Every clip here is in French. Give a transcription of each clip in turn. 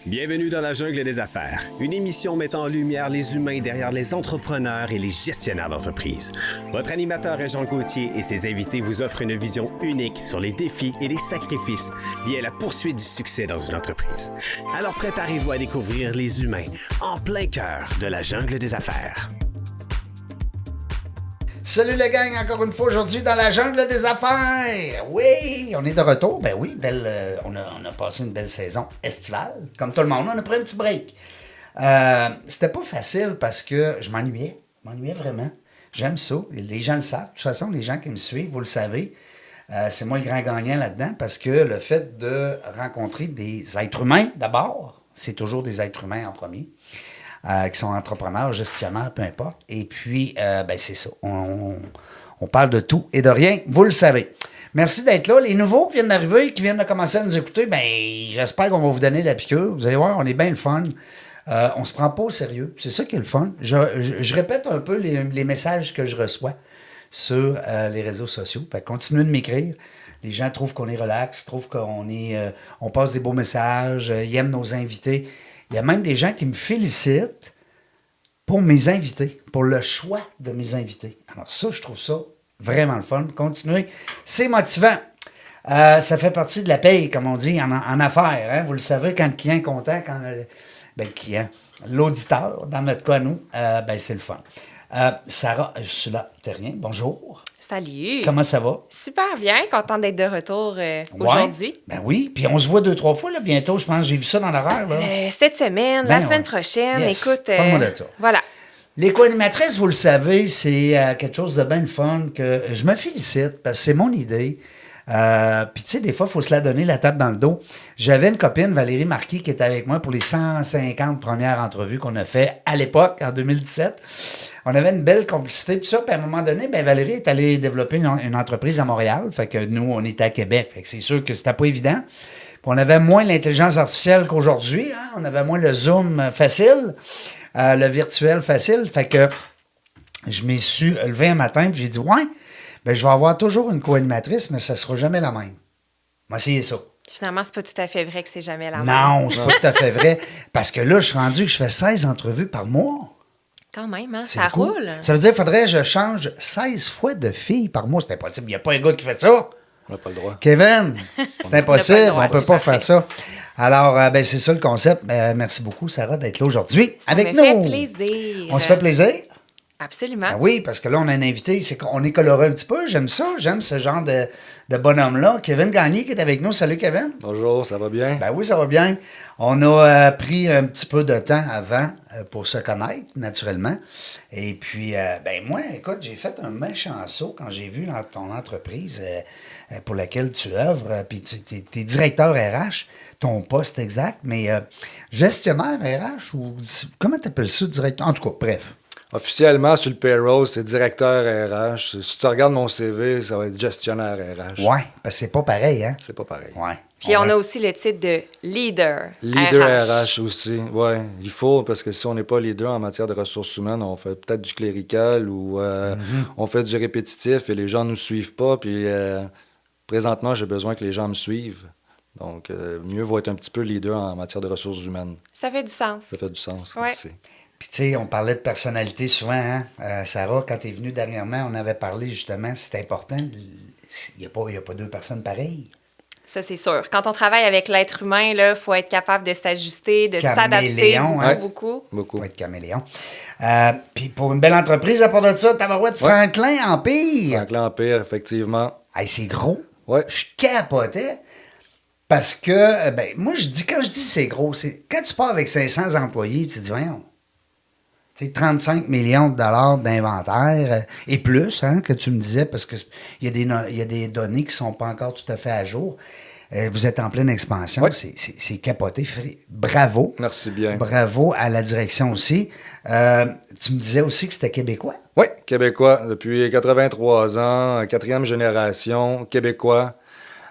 Bienvenue dans la jungle des affaires, une émission mettant en lumière les humains derrière les entrepreneurs et les gestionnaires d'entreprise. Votre animateur est Jean Gauthier et ses invités vous offrent une vision unique sur les défis et les sacrifices liés à la poursuite du succès dans une entreprise. Alors préparez-vous à découvrir les humains en plein cœur de la jungle des affaires. Salut les gang, encore une fois aujourd'hui dans la jungle des affaires. Oui, on est de retour. Ben oui, on a passé une belle saison estivale. Comme tout le monde, on a pris un petit break. C'était pas facile parce que je m'ennuyais. Vraiment. J'aime ça. Les gens le savent. De toute façon, les gens qui me suivent, vous le savez, c'est moi le grand gagnant là-dedans parce que le fait de rencontrer des êtres humains, d'abord, c'est toujours des êtres humains en premier. Qui sont entrepreneurs, gestionnaires, peu importe. Et puis, c'est ça. On parle de tout et de rien, vous le savez. Merci d'être là. Les nouveaux qui viennent d'arriver, qui viennent de commencer à nous écouter, j'espère qu'on va vous donner la piqûre. Vous allez voir, on est bien le fun. On se prend pas au sérieux. C'est ça qui est le fun. Je répète un peu les messages que je reçois sur les réseaux sociaux. Fait continuez de m'écrire. Les gens trouvent qu'on est relax, trouvent on passe des beaux messages, ils aiment nos invités. Il y a même des gens qui me félicitent pour mes invités, pour le choix de mes invités. Alors ça, je trouve ça vraiment le fun. Continuez, c'est motivant. Ça fait partie de la paye, comme on dit, en affaires. Hein? Vous le savez, quand le client est content, l'auditeur, dans notre cas, nous, c'est le fun. Sarah Sula-Terrien, bonjour. Salut! Comment ça va? Super bien, contente d'être de retour aujourd'hui. Ben oui, puis on se voit 2-3 fois là, bientôt, je pense. J'ai vu ça dans l'horaire. Là. Cette semaine, la semaine prochaine, yes. Écoute... Parle-moi de ça. Voilà. Les co-animatrices, vous le savez, c'est quelque chose de bien le fun que je me félicite parce que c'est mon idée. Puis tu sais, des fois, il faut se la donner la tape dans le dos. J'avais une copine, Valérie Marquis, qui était avec moi pour les 150 premières entrevues qu'on a fait à l'époque, en 2017. On avait une belle complicité, puis ça, puis à un moment donné, Valérie est allée développer une entreprise à Montréal, fait que nous, on était à Québec, fait que c'est sûr que c'était pas évident. Puis on avait moins l'intelligence artificielle qu'aujourd'hui, hein? On avait moins le Zoom facile, le virtuel facile, fait que je m'y suis levé un matin, puis j'ai dit, je vais avoir toujours une co-animatrice, mais ça sera jamais la même. On va essayer ça. Finalement, c'est pas tout à fait vrai que c'est jamais la même. Non, c'est pas tout à fait vrai, parce que là, je suis rendu que je fais 16 entrevues par mois. Quand même, hein? Ça roule. Ça veut dire qu'il faudrait que je change 16 fois de filles par mois. C'est impossible. Il n'y a pas un gars qui fait ça. On n'a pas le droit. Kevin, c'est impossible. On ne peut pas parfait. faire ça. Alors, c'est ça le concept. Merci beaucoup, Sarah, d'être là aujourd'hui avec Ça nous. me fait plaisir. On se fait plaisir? Absolument. Ah oui, parce que là, on a un invité. On est coloré un petit peu. J'aime ça. J'aime ce genre de bonhomme-là. Kevin Gagné qui est avec nous. Salut, Kevin. Bonjour, ça va bien? Ben oui, ça va bien. On a pris un petit peu de temps avant pour se connaître, naturellement. Et puis, moi, écoute, j'ai fait un méchant saut quand j'ai vu dans ton entreprise pour laquelle tu œuvres. Puis, tu es directeur RH, ton poste exact, mais gestionnaire RH ou comment tu appelles ça, directeur? En tout cas, bref. Officiellement, sur le payroll, c'est directeur RH. Si tu regardes mon CV, ça va être gestionnaire RH. Oui, parce que c'est pas pareil, hein? C'est pas pareil. Ouais. Puis on a aussi le titre de leader. Leader RH aussi, oui. Il faut, parce que si on n'est pas leader en matière de ressources humaines, on fait peut-être du clérical ou on fait du répétitif et les gens ne nous suivent pas. Puis présentement, j'ai besoin que les gens me suivent. Donc, mieux vaut être un petit peu leader en matière de ressources humaines. Ça fait du sens. Ça fait du sens. Ouais. Merci. Puis, tu sais, on parlait de personnalité souvent, hein? Sarah, quand tu es venue dernièrement, on avait parlé justement, c'est important, il n'y a pas deux personnes pareilles. Ça, c'est sûr. Quand on travaille avec l'être humain, il faut être capable de s'ajuster, de s'adapter Caméléon, hein? beaucoup. Pour être caméléon. Puis, pour une belle entreprise, à part de ça, tabarouette, Franklin Empire. Franklin Empire, effectivement. Hey, c'est gros. Ouais. Je capotais. Parce que, moi, quand je dis c'est gros, c'est quand tu pars avec 500 employés, tu te dis, voyons. C'est 35 millions de dollars d'inventaire et plus, hein, que tu me disais, parce qu'il y a des données qui ne sont pas encore tout à fait à jour. Vous êtes en pleine expansion. Ouais. C'est capoté. Bravo. Merci bien. Bravo à la direction aussi. Tu me disais aussi que c'était québécois. Oui, québécois. Depuis 83 ans, 4e génération, québécois.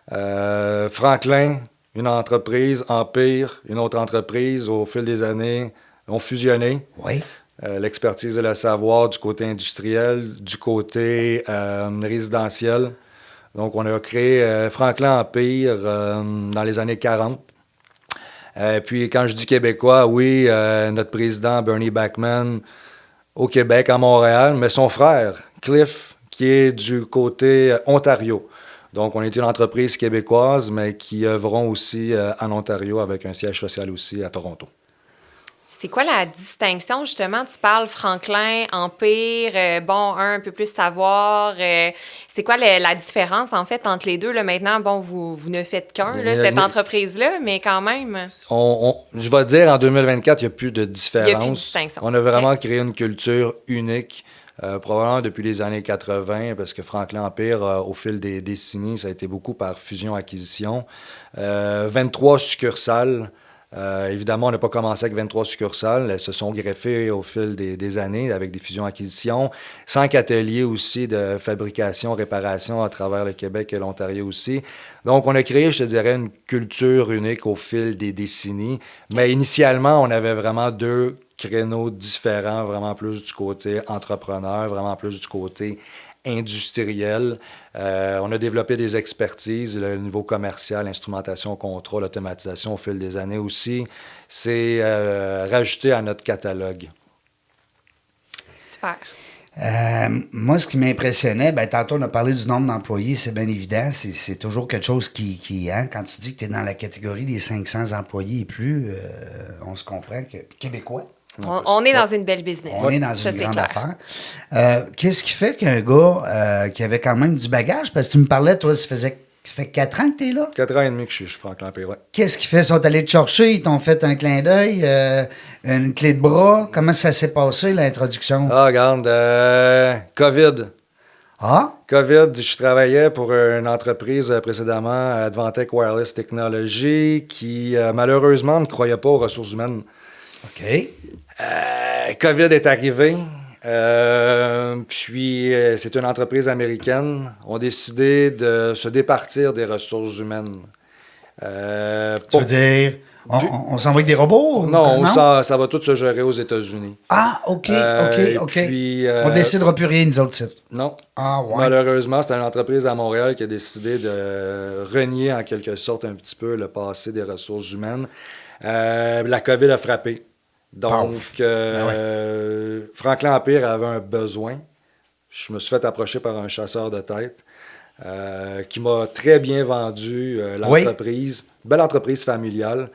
Franklin, une entreprise, Empire, une autre entreprise, au fil des années, ont fusionné. Oui. L'expertise et le savoir du côté industriel, du côté résidentiel. Donc, on a créé Franklin Empire dans les années 40. Puis quand je dis québécois, oui, notre président Bernie Backman au Québec, à Montréal, mais son frère, Cliff, qui est du côté Ontario. Donc, on est une entreprise québécoise, mais qui œuvront aussi en Ontario avec un siège social aussi à Toronto. C'est quoi la distinction, justement? Tu parles Franklin, Empire, un peu plus savoir. C'est quoi la différence, en fait, entre les deux? Là, maintenant, vous ne faites qu'un, cette entreprise-là, mais quand même... Je vais dire, en 2024, il n'y a plus de différence. Il n'y a plus de distinction. On a vraiment créé une culture unique, probablement depuis les années 80, parce que Franklin Empire, au fil des décennies, ça a été beaucoup par fusion-acquisition. 23 succursales. Évidemment, on n'a pas commencé avec 23 succursales. Elles se sont greffées au fil des années avec des fusions-acquisitions. 5 ateliers aussi de fabrication, réparation à travers le Québec et l'Ontario aussi. Donc, on a créé, je te dirais, une culture unique au fil des décennies. Mais initialement, on avait vraiment 2 créneaux différents, vraiment plus du côté entrepreneur, vraiment plus du côté industriel. On a développé des expertises, le niveau commercial, instrumentation, contrôle, automatisation au fil des années aussi. C'est rajouté à notre catalogue. Super. Moi, ce qui m'impressionnait, tantôt on a parlé du nombre d'employés, c'est bien évident, c'est toujours quelque chose qui quand tu dis que tu es dans la catégorie des 500 employés et plus, on se comprend que québécois. On est dans une belle business. On est dans une grande affaire. Qu'est-ce qui fait qu'un gars qui avait quand même du bagage, parce que tu me parlais, toi, ça fait 4 ans que tu es là? 4 ans et demi que je suis Franklin Empire, ouais. Qu'est-ce qui fait? Ils sont allés te chercher, ils t'ont fait un clin d'œil, une clé de bras. Comment ça s'est passé, l'introduction? Ah, regarde, COVID. Ah? COVID, je travaillais pour une entreprise précédemment, Advantech Wireless Technology, qui malheureusement ne croyait pas aux ressources humaines. OK. COVID est arrivé, puis c'est une entreprise américaine. On a décidé de se départir des ressources humaines. Tu veux dire, on s'envoie avec des robots? Non, ça va tout se gérer aux États-Unis. Ah, OK. Puis, on ne décidera plus rien, nous autres, sites. Non. Ah, ouais. Malheureusement, c'est une entreprise à Montréal qui a décidé de renier en quelque sorte un petit peu le passé des ressources humaines. La COVID a frappé. Donc, Franklin Empire avait un besoin. Je me suis fait approcher par un chasseur de tête qui m'a très bien vendu l'entreprise. Belle entreprise familiale.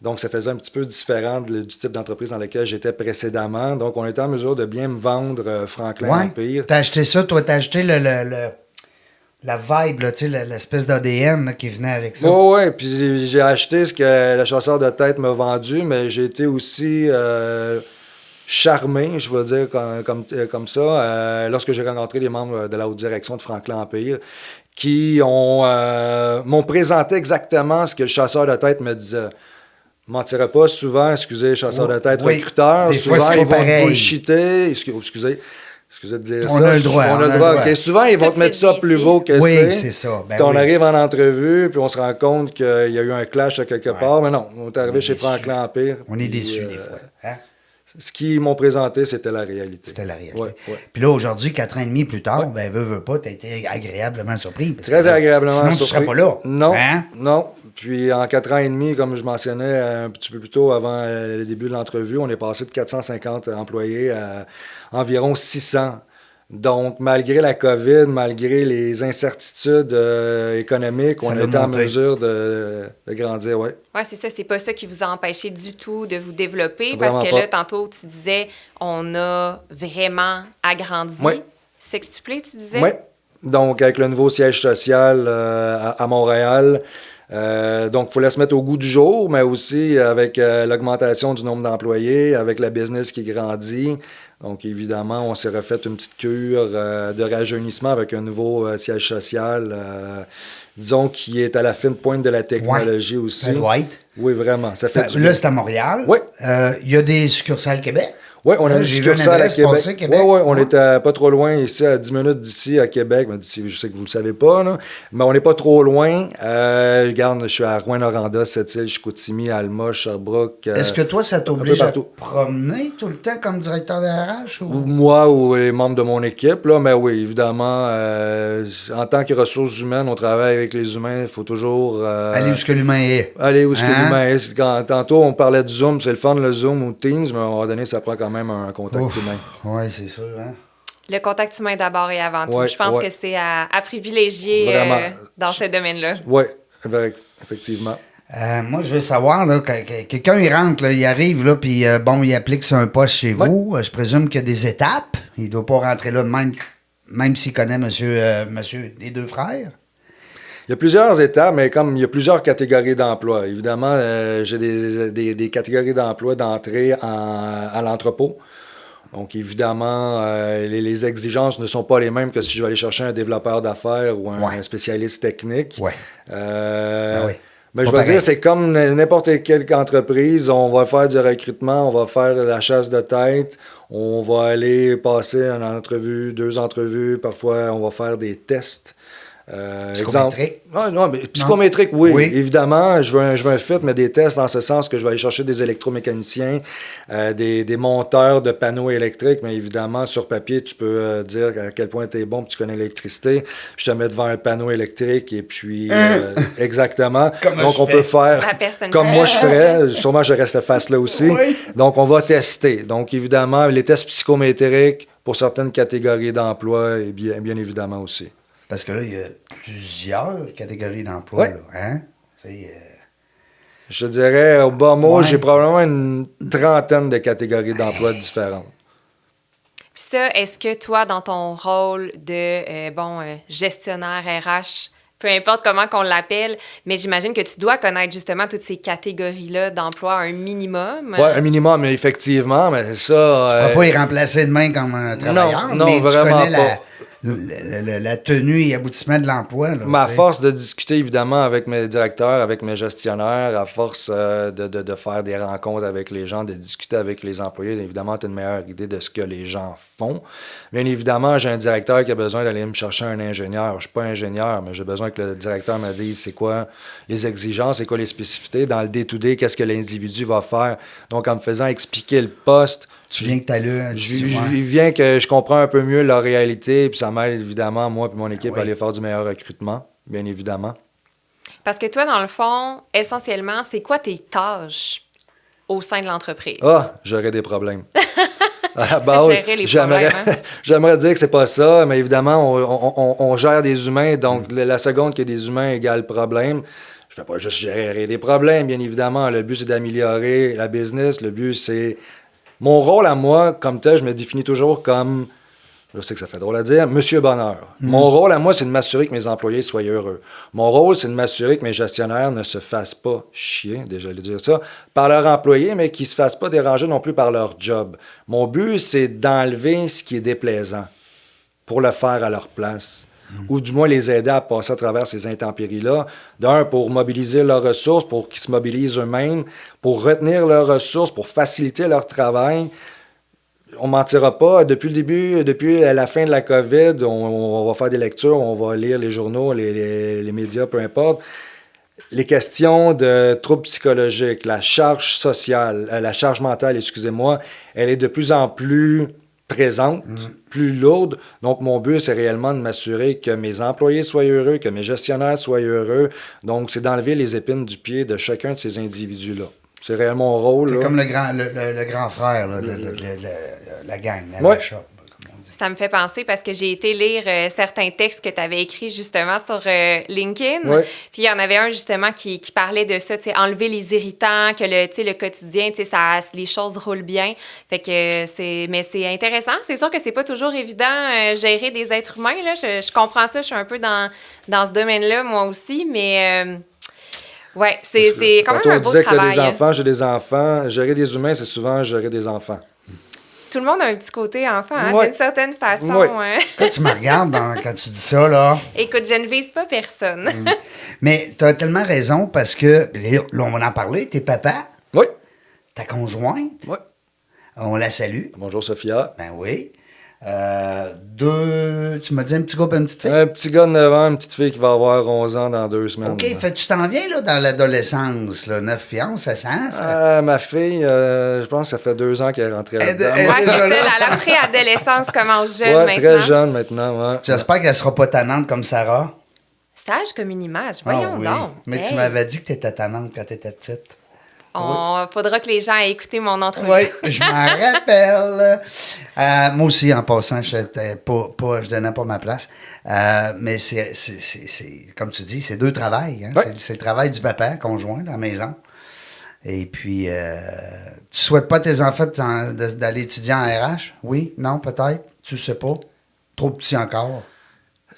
Donc, ça faisait un petit peu différent du type d'entreprise dans laquelle j'étais précédemment. Donc, on était en mesure de bien me vendre Franklin Empire. T'as acheté ça, toi, t'as acheté la vibe, là, l'espèce d'ADN là, qui venait avec ça. Oui, puis j'ai acheté ce que le chasseur de tête m'a vendu, mais j'ai été aussi charmé, je veux dire, comme ça, lorsque j'ai rencontré les membres de la haute direction de Franklin Empire, qui m'ont présenté exactement ce que le chasseur de tête me disait. Je ne mentirais pas souvent, excusez, chasseur de tête, recruteur, des souvent fois, ils vont pareil. te bullshiter, excusez de dire on ça. A le droit, on a le droit. Okay. Souvent, ils vont te mettre ça plus beau que c'est ça. Puis on arrive en entrevue, puis on se rend compte qu'il y a eu un clash à quelque part. Mais non, on est arrivé chez Franklin Empire. On est déçus des fois. Hein? Ce qu'ils m'ont présenté, c'était la réalité. C'était la réalité. Ouais. Puis là, aujourd'hui, 4 ans et demi plus tard, veux pas, tu as été agréablement surpris. Très agréablement surpris. Sinon, tu ne serais pas là. Non, hein? non. Puis en 4 ans et demi, comme je mentionnais un petit peu plus tôt avant le début de l'entrevue, on est passé de 450 employés à environ 600. Donc, malgré la COVID, malgré les incertitudes économiques, on était en mesure de grandir, oui. Oui, c'est ça. C'est pas ça qui vous a empêché du tout de vous développer. Vraiment parce que pas. là, tantôt, tu disais, on a vraiment agrandi. Oui. Sextuplé, tu disais? Oui. Donc, avec le nouveau siège social à Montréal, donc, il fallait se mettre au goût du jour, mais aussi avec l'augmentation du nombre d'employés, avec la business qui grandit. Donc, évidemment, on s'est refait une petite cure de rajeunissement avec un nouveau siège social, disons, qui est à la fine pointe de la technologie aussi. Ça doit être. Oui, vraiment. Ça fait Là, c'est à Montréal. Oui. Il y a des succursales Québec. Oui, on a une J'ai vu une succursale à adresse Québec. passée, Québec. Oui, on Ouais. était pas trop loin ici, à 10 minutes d'ici, à Québec. Mais d'ici, je sais que vous le savez pas, là. Mais on n'est pas trop loin. Regarde, je suis à Rouyn-Noranda, Sept-Îles, Chicoutimi, Alma, Sherbrooke. Est-ce que toi, ça un peu t'oblige à te partout. promener tout le temps comme directeur de RH? Ou moi ou les membres de mon équipe, là, mais oui, évidemment, en tant que ressources humaines, on travaille avec les humains, il faut toujours... Aller où ce que l'humain est. Aller où ce que Hein? l'humain est. Tantôt, on parlait de Zoom, c'est le fun, le Zoom ou Teams, mais à un moment donné, ça prend quand même un contact humain. Oui, c'est sûr. Hein? Le contact humain d'abord et avant tout. Ouais, Je pense ouais. que c'est à privilégier Vraiment. dans ce domaine-là. Oui, effectivement. Moi, je veux savoir, là, quelqu'un, il rentre, là, il arrive, là, puis bon, il applique sur un poste chez vous. Je présume qu'il y a des étapes. Il ne doit pas rentrer là, même s'il connaît monsieur les deux frères. Il y a plusieurs étapes, mais comme il y a plusieurs catégories d'emploi. Évidemment, j'ai des catégories d'emploi d'entrée à l'entrepôt. Donc, évidemment, les exigences ne sont pas les mêmes que si je vais aller chercher un développeur d'affaires ou un spécialiste technique. Ouais. Mais Pas je veux pareil. dire, c'est comme n'importe quelle entreprise. On va faire du recrutement, on va faire de la chasse de tête, on va aller passer une entrevue, 2 entrevues, parfois on va faire des tests. Psychométrique? Non, mais psychométrique, oui. Oui. Évidemment, je veux un fit, mais des tests dans ce sens que je vais aller chercher des électromécaniciens, des monteurs de panneaux électriques, mais évidemment, sur papier, tu peux dire à quel point tu es bon, puis tu connais l'électricité. Je te mets devant un panneau électrique, et puis, exactement. Comment Donc, je on fais? peut faire La personne comme fait. moi je ferais. Sûrement, je reste face là aussi. Oui. Donc, on va tester. Donc, évidemment, les tests psychométriques pour certaines catégories d'emploi, et bien évidemment aussi. Parce que là, il y a plusieurs catégories d'emploi. Ouais. Là, hein? Tu sais, Je dirais, au bas mot, Ouais. j'ai probablement une trentaine de catégories d'emploi différentes. Puis ça, est-ce que toi, dans ton rôle de gestionnaire RH, peu importe comment qu'on l'appelle, mais j'imagine que tu dois connaître justement toutes ces catégories-là d'emploi un minimum. Oui, un minimum, mais effectivement, mais ça... tu ne vas pas y remplacer demain comme un travailleur, non, mais vraiment tu connais pas. la tenue et aboutissement de l'emploi. là, Mais à tu sais. force de discuter, évidemment, avec mes directeurs, avec mes gestionnaires, à force de faire des rencontres avec les gens, de discuter avec les employés, évidemment, tu as une meilleure idée de ce que les gens font. Bien évidemment, j'ai un directeur qui a besoin d'aller me chercher un ingénieur. Je ne suis pas ingénieur, mais j'ai besoin que le directeur me dise c'est quoi les exigences, c'est quoi les spécificités. Dans le day-to-day, qu'est-ce que l'individu va faire. Donc, en me faisant expliquer le poste, Tu viens que tu as lu. il vient que je comprends un peu mieux leur réalité, puis ça m'aide évidemment, moi et mon équipe, Oui. à aller faire du meilleur recrutement, bien évidemment. Parce que toi, dans le fond, essentiellement, c'est quoi tes tâches au sein de l'entreprise? Ah, j'aurais des problèmes. À la base, Gérer les problèmes, hein? j'aimerais dire que c'est pas ça, mais évidemment, on gère des humains, donc la seconde qu'il y a des humains égale problème. Je ne fais pas juste gérer des problèmes, bien évidemment. Le but, c'est d'améliorer la business. Le but, c'est... Mon rôle à moi, comme tel, je me définis toujours comme... Je sais que ça fait drôle à dire, Monsieur Bonheur. Mon rôle à moi, c'est de m'assurer que mes employés soient heureux. Mon rôle, c'est de m'assurer que mes gestionnaires ne se fassent pas chier, déjà le dire ça, par leurs employés, mais qu'ils ne se fassent pas déranger non plus par leur job. Mon but, c'est d'enlever ce qui est déplaisant pour le faire à leur place. Ou du moins les aider à passer à travers ces intempéries-là. D'un, pour mobiliser leurs ressources, pour qu'ils se mobilisent eux-mêmes, pour retenir leurs ressources, pour faciliter leur travail. On ne mentira pas, depuis le début, depuis la fin de la COVID, on va faire des lectures, on va lire les journaux, les médias, peu importe. Les questions de troubles psychologiques, la charge sociale, la charge mentale, excusez-moi, elle est de plus en plus présente, plus lourde. Donc, mon but, c'est réellement de m'assurer que mes employés soient heureux, que mes gestionnaires soient heureux. Donc, c'est d'enlever les épines du pied de chacun de ces individus-là. C'est réellement mon rôle. C'est là. comme le grand frère, là, la gang, la Ouais. shop, comme on dit. Ça me fait penser parce que j'ai été lire certains textes que tu avais écrits justement sur LinkedIn. Ouais. Puis il y en avait un justement qui parlait de ça, tu sais, enlever les irritants, que le quotidien, tu sais, les choses roulent bien. Fait que mais c'est intéressant. C'est sûr que c'est pas toujours évident gérer des êtres humains, là. Je comprends ça, je suis un peu dans ce domaine-là, moi aussi, mais ouais, c'est quand même un beau on disait que tu travail. as des enfants, j'ai des enfants. Gérer des humains, c'est souvent gérer des enfants. Tout le monde a un petit côté enfant, hein, Ouais. d'une certaine façon. Ouais. hein. Quand tu me regardes quand tu dis ça, là. Écoute, je ne vise pas personne. Mais tu as tellement raison parce que, là, on va en parler, t'es papa, Oui, ta conjointe, oui. On la salue. Bonjour, Sophia. Ben oui. Tu m'as dit un petit gars et une petite fille? Un petit gars de 9 ans, une petite fille qui va avoir 11 ans dans 2 semaines. OK, fait tu t'en viens là, dans l'adolescence, là, 9 puis 11, ça sent, ça? Ma fille, je pense que ça fait 2 ans qu'elle est rentrée là-dedans. Ouais, c'est ça, la préadolescence commence jeune Ouais, maintenant. très jeune maintenant, ouais. J'espère qu'elle sera pas tannante comme Sarah. Sage comme une image, voyons Ah oui. donc. Mais tu Hey. m'avais dit que tu étais tannante quand tu étais petite. Faudra que les gens aient écouté mon entrevue. Oui, je m'en rappelle. Moi aussi, en passant, je donnais pas ma place. Mais c'est comme tu dis, c'est 2 travails. Hein? Ouais. C'est le travail du papa conjoint dans la maison. Et puis, tu souhaites pas à tes enfants d'aller étudier en RH? Oui? Non, peut-être? Tu sais pas? Trop petit encore?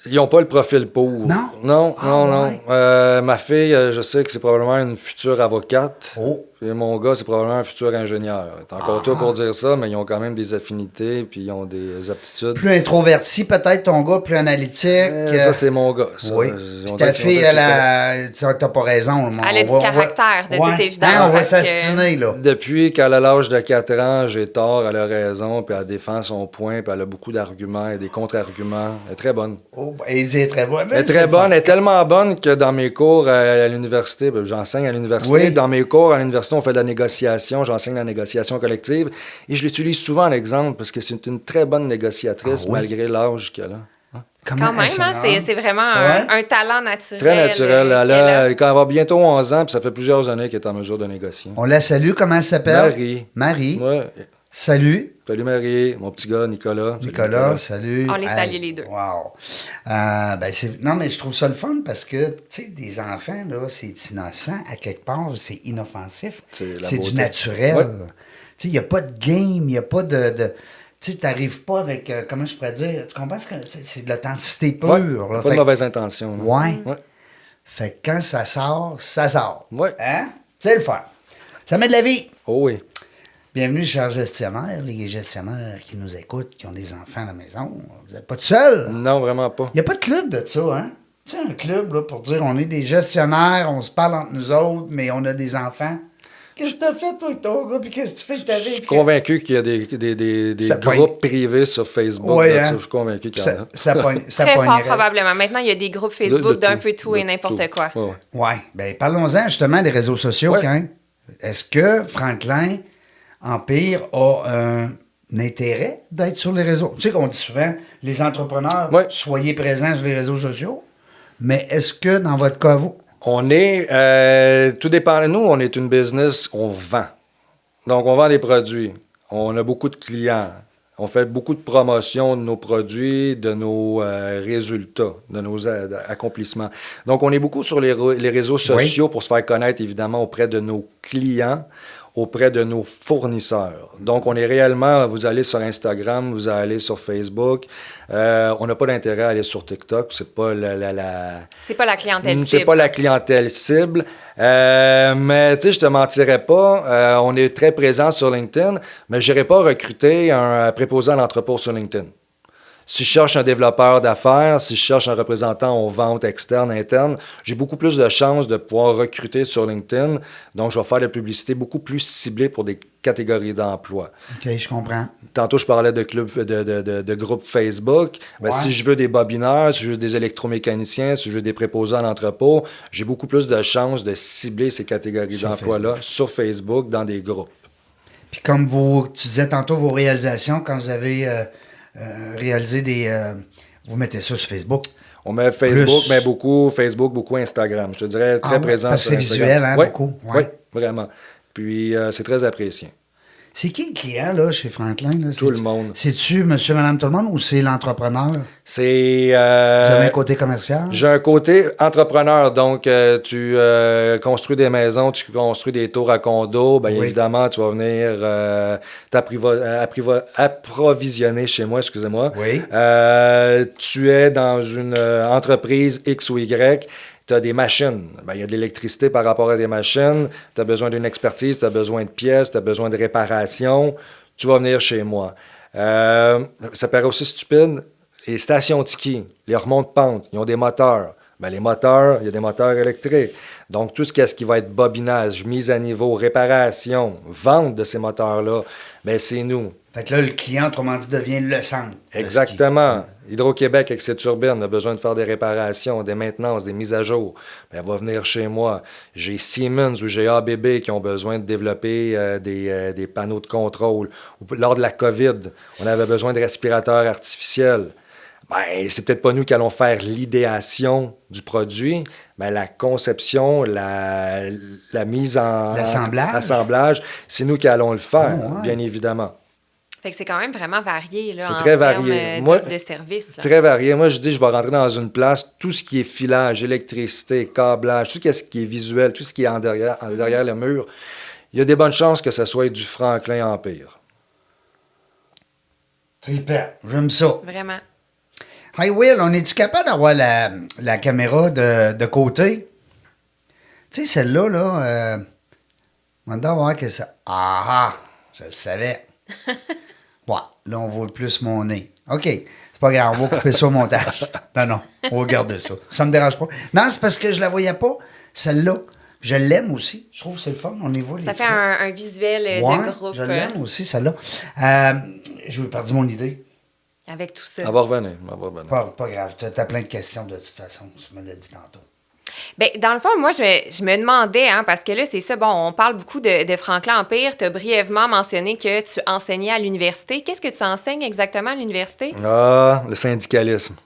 Ils n'ont pas le profil pour. Non? Non, Ah, non, ouais. non. Ma fille, je sais que c'est probablement une future avocate. Oh! Et mon gars, c'est probablement un futur ingénieur. T'es encore tôt pour dire ça, mais ils ont quand même des affinités puis ils ont des aptitudes. Plus introverti, peut-être, ton gars, plus analytique. Ça, c'est mon gars. Ça. Oui. On Puis dit- ta on fille, dit que tu n'as pas raison. Elle a du caractère, de toute évidence, Hein, on va parce que- s'astiner, là. Depuis qu'elle a l'âge de 4 ans, j'ai tort, elle a raison, puis elle défend son point, puis elle a beaucoup d'arguments et des contre-arguments. Elle est très bonne. Oh, et elle est très bonne. Elle est très bonne, elle est tellement bonne que dans mes cours à l'université, ben, j'enseigne à l'université, Oui. dans mes cours à l'université, on fait de la négociation, j'enseigne la négociation collective, et je l'utilise souvent en exemple, parce que c'est une très bonne négociatrice, Ah oui? malgré l'âge qu'elle a. Comment Quand même, elle hein, s'en c'est vraiment Ouais. un talent naturel. Très naturelle. qu'elle a. Quand elle va bientôt 11 ans, puis ça fait plusieurs années qu'elle est en mesure de négocier. On la salue, comment elle s'appelle? Marie. Marie. Ouais. Salut. Salut Marie, mon petit gars, Nicolas. Salut, Nicolas, salut. On les salue les deux. Wow. Non, mais je trouve ça le fun parce que, tu sais, des enfants, là, c'est innocent. À quelque part, c'est inoffensif. C'est la C'est beauté. du naturel. Ouais. Tu sais, il n'y a pas de game, il n'y a pas de tu sais, t'arrives pas avec, comment je pourrais dire, tu comprends ce que c'est de l'authenticité pure. Ouais, là. pas de Fait- mauvaise intention. là. Ouais. Ouais. Fait que quand ça sort, ça sort. Ouais. Hein? C'est le fun. Ça met de la vie. Oh oui. Bienvenue, chers gestionnaires, les gestionnaires qui nous écoutent, qui ont des enfants à la maison. Vous n'êtes pas tout seul. Non, vraiment pas. Il n'y a pas de club de ça, hein? Tu sais, un club, là, pour dire on est des gestionnaires, on se parle entre nous autres, mais on a des enfants. Qu'est-ce que tu as fait, toi, avec ton gars, puis qu'est-ce que tu fais de ta vie? Je suis convaincu qu'il y a des Ça groupes privés sur Facebook. Ouais, là-dessus. hein? Je suis convaincu qu'il y en a. Ça Très fort, pognerait. probablement. Maintenant, il y a des groupes Facebook d'un peu tout et n'importe quoi. Ouais, ouais. Oui. Bien, parlons-en justement des réseaux sociaux, Ouais. quand. Est-ce que Franklin Empire a un intérêt d'être sur les réseaux? Tu sais qu'on dit souvent, les entrepreneurs, Ouais. soyez présents sur les réseaux sociaux, mais est-ce que dans votre cas, vous? On est, tout dépend de nous, on est une business, on vend. Donc, on vend des produits. On a beaucoup de clients. On fait beaucoup de promotion de nos produits, de nos résultats, de nos accomplissements. Donc, on est beaucoup sur les réseaux sociaux pour se faire connaître, évidemment, auprès de nos clients, auprès de nos fournisseurs. Donc, on est réellement, vous allez sur Instagram, vous allez sur Facebook. On n'a pas d'intérêt à aller sur TikTok. C'est pas C'est pas la clientèle c'est cible. pas la clientèle cible. Mais tu sais, je te mentirais pas. On est très présent sur LinkedIn, mais je n'irai pas recruter un préposé à l'entrepôt sur LinkedIn. Si je cherche un développeur d'affaires, si je cherche un représentant aux ventes externes, internes, j'ai beaucoup plus de chances de pouvoir recruter sur LinkedIn. Donc, je vais faire de la publicité beaucoup plus ciblée pour des catégories d'emploi. OK, je comprends. Tantôt, je parlais de club, de groupe Facebook. Ben, Ouais. si je veux des bobineurs, si je veux des électromécaniciens, si je veux des préposés à l'entrepôt, j'ai beaucoup plus de chances de cibler ces catégories Sur d'emploi-là sur Facebook, dans des groupes. Puis comme tu disais tantôt vos réalisations, quand vous avez réalisé vous mettez ça sur Facebook. On met Facebook, Plus. mais beaucoup Facebook, beaucoup Instagram. Je te dirais très Ah ouais, présent parce que sur c'est Instagram. visuel, hein, Ouais, beaucoup. Oui, Ouais. vraiment. Puis, c'est très apprécié. C'est qui le client, là, chez Franklin? Là? Tout le monde. C'est-tu monsieur, madame, tout le monde ou c'est l'entrepreneur? C'est... Vous avez un côté commercial? J'ai un côté entrepreneur, donc tu construis des maisons, tu construis des tours à condo, bien Oui. évidemment, tu vas venir approvisionner chez moi, excusez-moi. Oui. Tu es dans une entreprise X ou Y, tu as des machines. Ben, il y a de l'électricité par rapport à des machines, tu as besoin d'une expertise, tu as besoin de pièces, tu as besoin de réparation, tu vas venir chez moi. Ça paraît aussi stupide, les stations Tiki, les remontes-pentes, ils ont des moteurs. Ben, les moteurs, il y a des moteurs électriques. Donc, tout ce qui va être bobinage, mise à niveau, réparation, vente de ces moteurs-là, ben, c'est nous. Fait que là, le client, autrement dit, devient le centre. Exactement. Hydro-Québec, avec ses turbines, a besoin de faire des réparations, des maintenances, des mises à jour. Ben, elle va venir chez moi. J'ai Siemens ou j'ai ABB qui ont besoin de développer des panneaux de contrôle. Lors de la COVID, on avait besoin de respirateurs artificiels. Ben, c'est peut-être pas nous qui allons faire l'idéation du produit, mais la conception, la mise en assemblage, c'est nous qui allons le faire, bien évidemment. Fait que c'est quand même vraiment varié, là, c'est très varié. Termes de service. Là. Très varié. Moi, je dis, je vais rentrer dans une place, tout ce qui est filage, électricité, câblage, tout ce qui est visuel, tout ce qui est derrière le mur, il y a des bonnes chances que ce soit du Franklin Empire. Super, j'aime ça. Vraiment. Hey Will, on est-tu capable d'avoir la caméra de côté? Tu sais, celle-là, là, on va voir que ça... Ah, je le savais. Ouais, là, on voit plus mon nez. OK, c'est pas grave, on va couper ça au montage. Non, on va garder ça. Ça me dérange pas. Non, c'est parce que je la voyais pas, celle-là. Je l'aime aussi. Je trouve que c'est le fun. On y voit les Ça fait un visuel de groupe. Je l'aime aussi, celle-là. Je vais perdre mon idée. Avec tout ça. Elle va revenir. Pas grave. Tu as plein de questions de toute façon. Tu me l'as dit tantôt. Bien, dans le fond, moi, je me demandais, parce que là, c'est ça, bon, on parle beaucoup de Franklin Empire. Tu as brièvement mentionné que tu enseignais à l'université. Qu'est-ce que tu enseignes exactement à l'université? Le syndicalisme.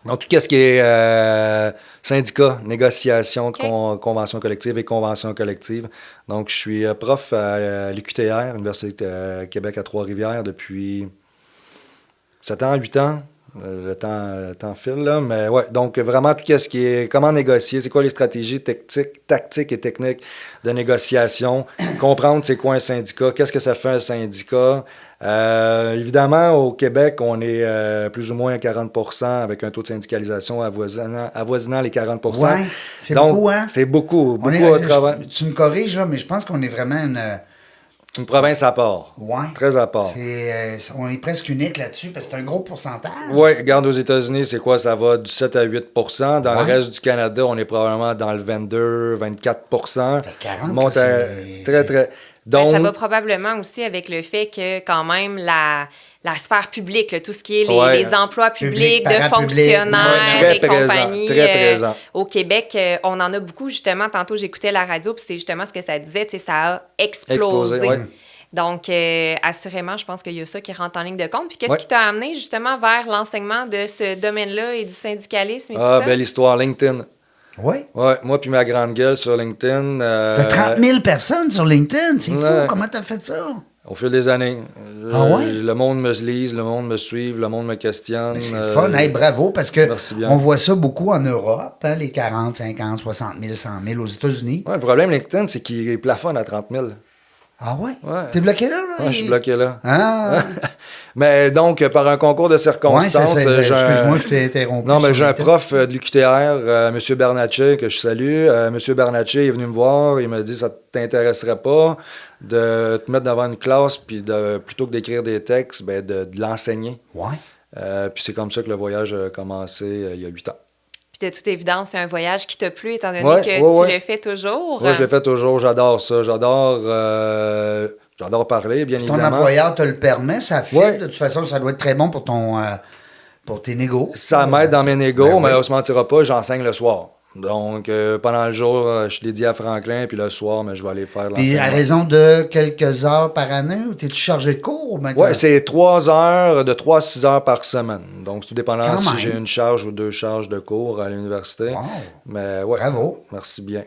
Donc, tout ce qui est syndicat, négociation, convention collective et convention collective. Donc, je suis prof à l'UQTR, Université de Québec à Trois-Rivières, depuis 7 ans, 8 ans. Le temps file, là. Mais ouais, donc vraiment tout ce qui est comment négocier, c'est quoi les stratégies tactiques et techniques de négociation, comprendre c'est quoi un syndicat, qu'est-ce que ça fait un syndicat. Évidemment, au Québec, on est plus ou moins à 40% avec un taux de syndicalisation avoisinant les 40%. Ouais, c'est donc, beaucoup, hein? C'est beaucoup au travail. Tu me corriges, là, mais je pense qu'on est vraiment une province à part. Ouais. Très à part. On est presque unique là-dessus parce que c'est un gros pourcentage. Oui, regarde aux États-Unis, c'est quoi? Ça va du 7 à 8%. Dans le reste du Canada, on est probablement dans le 22, 24%. Fait 40, monte à très. Donc, ça va probablement aussi avec le fait que, quand même, la sphère publique, là, tout ce qui est les emplois publics, de fonctionnaires et compagnies. Très présent. Au Québec, on en a beaucoup, justement. Tantôt, j'écoutais la radio, puis c'est justement ce que ça disait, tu sais, ça a explosé. Donc, assurément, je pense qu'il y a ça qui rentre en ligne de compte. Puis qu'est-ce qui t'a amené, justement, vers l'enseignement de ce domaine-là et du syndicalisme et tout ça? Belle histoire, LinkedIn. Oui. Ouais, moi puis ma grande gueule sur LinkedIn. T'as 30 000 personnes sur LinkedIn, c'est fou. Comment t'as fait ça? Au fil des années. Ouais? Le monde me lise, le monde me suit, le monde me questionne. C'est le fun. Hey, bravo, parce que on voit ça beaucoup en Europe, hein, les 40, 50, 60 000, 100 000 aux États-Unis. Ouais, le problème LinkedIn, c'est qu'il plafonne à 30 000. Ah ouais? T'es bloqué là? Ouais, je suis bloqué là. Ah! Mais donc, par un concours de circonstances... Excuse-moi, je t'ai interrompu. Non, mais j'ai un prof de l'UQTR, M. Bernatchez, que je salue. M. Bernatchez est venu me voir, il m'a dit, ça t'intéresserait pas de te mettre devant une classe, puis plutôt que d'écrire des textes, de l'enseigner. Ouais. Puis c'est comme ça que le voyage a commencé il y a 8 ans. De toute évidence, c'est un voyage qui t'a plu, étant donné que tu le fais toujours. Oui, je le fais toujours. J'adore ça. J'adore parler, bien évidemment. Ton employeur te le permet, ça fit. De toute façon, ça doit être très bon pour tes négos. Ça m'aide dans mes négos, mais on ne se mentira pas, j'enseigne le soir. Donc, pendant le jour, je suis dédié à Franklin, puis le soir, je vais aller faire l'enseignement. Puis à raison de quelques heures par année, ou t'es-tu chargé de cours? Oui, c'est 3 heures, de 3 à 6 heures par semaine. Donc, tout dépendant si j'ai une charge ou 2 charges de cours à l'université. Wow. Mais ouais, bravo. Merci bien.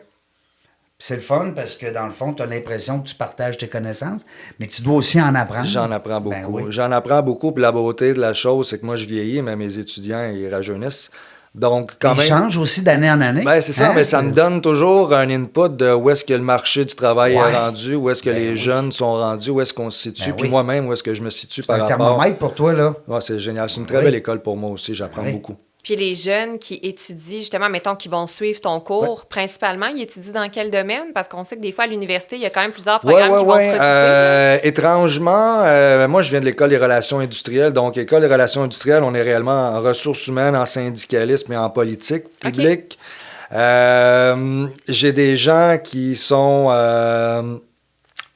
C'est le fun parce que, dans le fond, tu as l'impression que tu partages tes connaissances, mais tu dois aussi en apprendre. J'en apprends beaucoup. Ben oui. J'en apprends beaucoup, puis la beauté de la chose, c'est que moi, je vieillis, mais mes étudiants, ils rajeunissent. Donc, quand même. Ils changent aussi d'année en année. Ben, c'est ça, mais ça me donne toujours un input de où est-ce que le marché du travail est rendu, où est-ce que les jeunes sont rendus, où est-ce qu'on se situe, puis moi-même, où est-ce que je me situe par rapport. C'est un thermomètre pour toi, là. Ouais, c'est génial. C'est une très belle école pour moi aussi. J'apprends beaucoup. Puis les jeunes qui étudient, justement, mettons, qui vont suivre ton cours, principalement, ils étudient dans quel domaine? Parce qu'on sait que des fois, à l'université, il y a quand même plusieurs programmes qui vont se recouper. Étrangement, moi, je viens de l'École des relations industrielles. Donc, École des relations industrielles, on est réellement en ressources humaines, en syndicalisme et en politique publique. J'ai des gens qui sont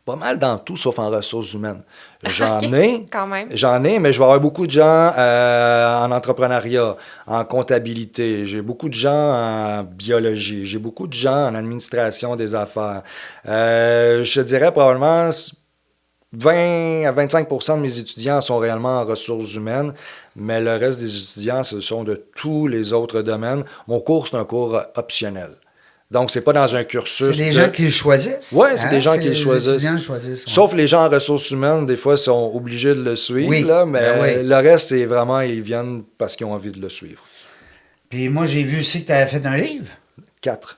pas mal dans tout, sauf en ressources humaines. J'en ai, mais je vais avoir beaucoup de gens en entrepreneuriat, en comptabilité. J'ai beaucoup de gens en biologie. J'ai beaucoup de gens en administration des affaires. Je te dirais probablement 20 à 25 % de mes étudiants sont réellement en ressources humaines, mais le reste des étudiants, ce sont de tous les autres domaines. Mon cours, c'est un cours optionnel. Donc, c'est pas dans un cursus. C'est des gens qui le choisissent? Oui, c'est des gens qui le choisissent. Les étudiants le choisissent. Ouais. Sauf les gens en ressources humaines, des fois, sont obligés de le suivre. Là, mais le reste, c'est vraiment, ils viennent parce qu'ils ont envie de le suivre. Puis moi, j'ai vu aussi que tu avais fait un livre. 4.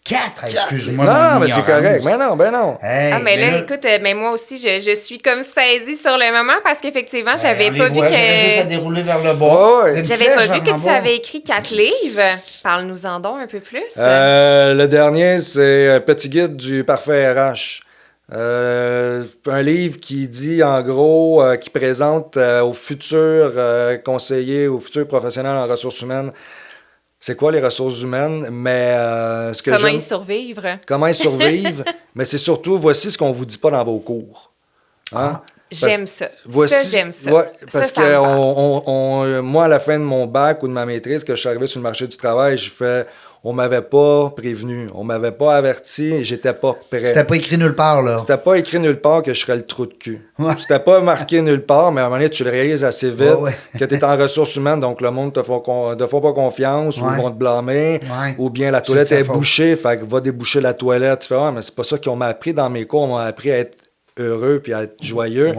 4? Excuse-moi. Non, mais c'est correct. Ben non. Hey, mais là, écoute, mais moi aussi, je suis comme saisie sur le moment parce qu'effectivement, j'avais pas vu que... J'avais juste à dérouler vers le bas. J'avais pas vu que tu avais écrit 4 livres. Parle-nous-en donc un peu plus. Le dernier, c'est Petit guide du parfait RH. Un livre qui dit, en gros, qui présente aux futurs conseillers, aux futurs professionnels en ressources humaines, c'est quoi les ressources humaines, mais comment y survivre. Comment y survivre, mais c'est surtout, voici ce qu'on vous dit pas dans vos cours. Hein? J'aime ça. J'aime ça. Ouais, parce que moi, à la fin de mon bac ou de ma maîtrise, que je suis arrivé sur le marché du travail, on m'avait pas prévenu, on m'avait pas averti et j'étais pas prêt. C'était pas écrit nulle part, là. C'était pas écrit nulle part que je serais le trou de cul. Ouais. C'était pas marqué nulle part, mais à un moment donné, tu le réalises assez vite que tu es en ressources humaines, donc le monde te fait pas confiance ou ils vont te blâmer, ou bien la toilette est bouchée, fait que va déboucher la toilette. Tu fais, mais c'est pas ça qu'on m'a appris dans mes cours, on m'a appris à être heureux puis à être joyeux.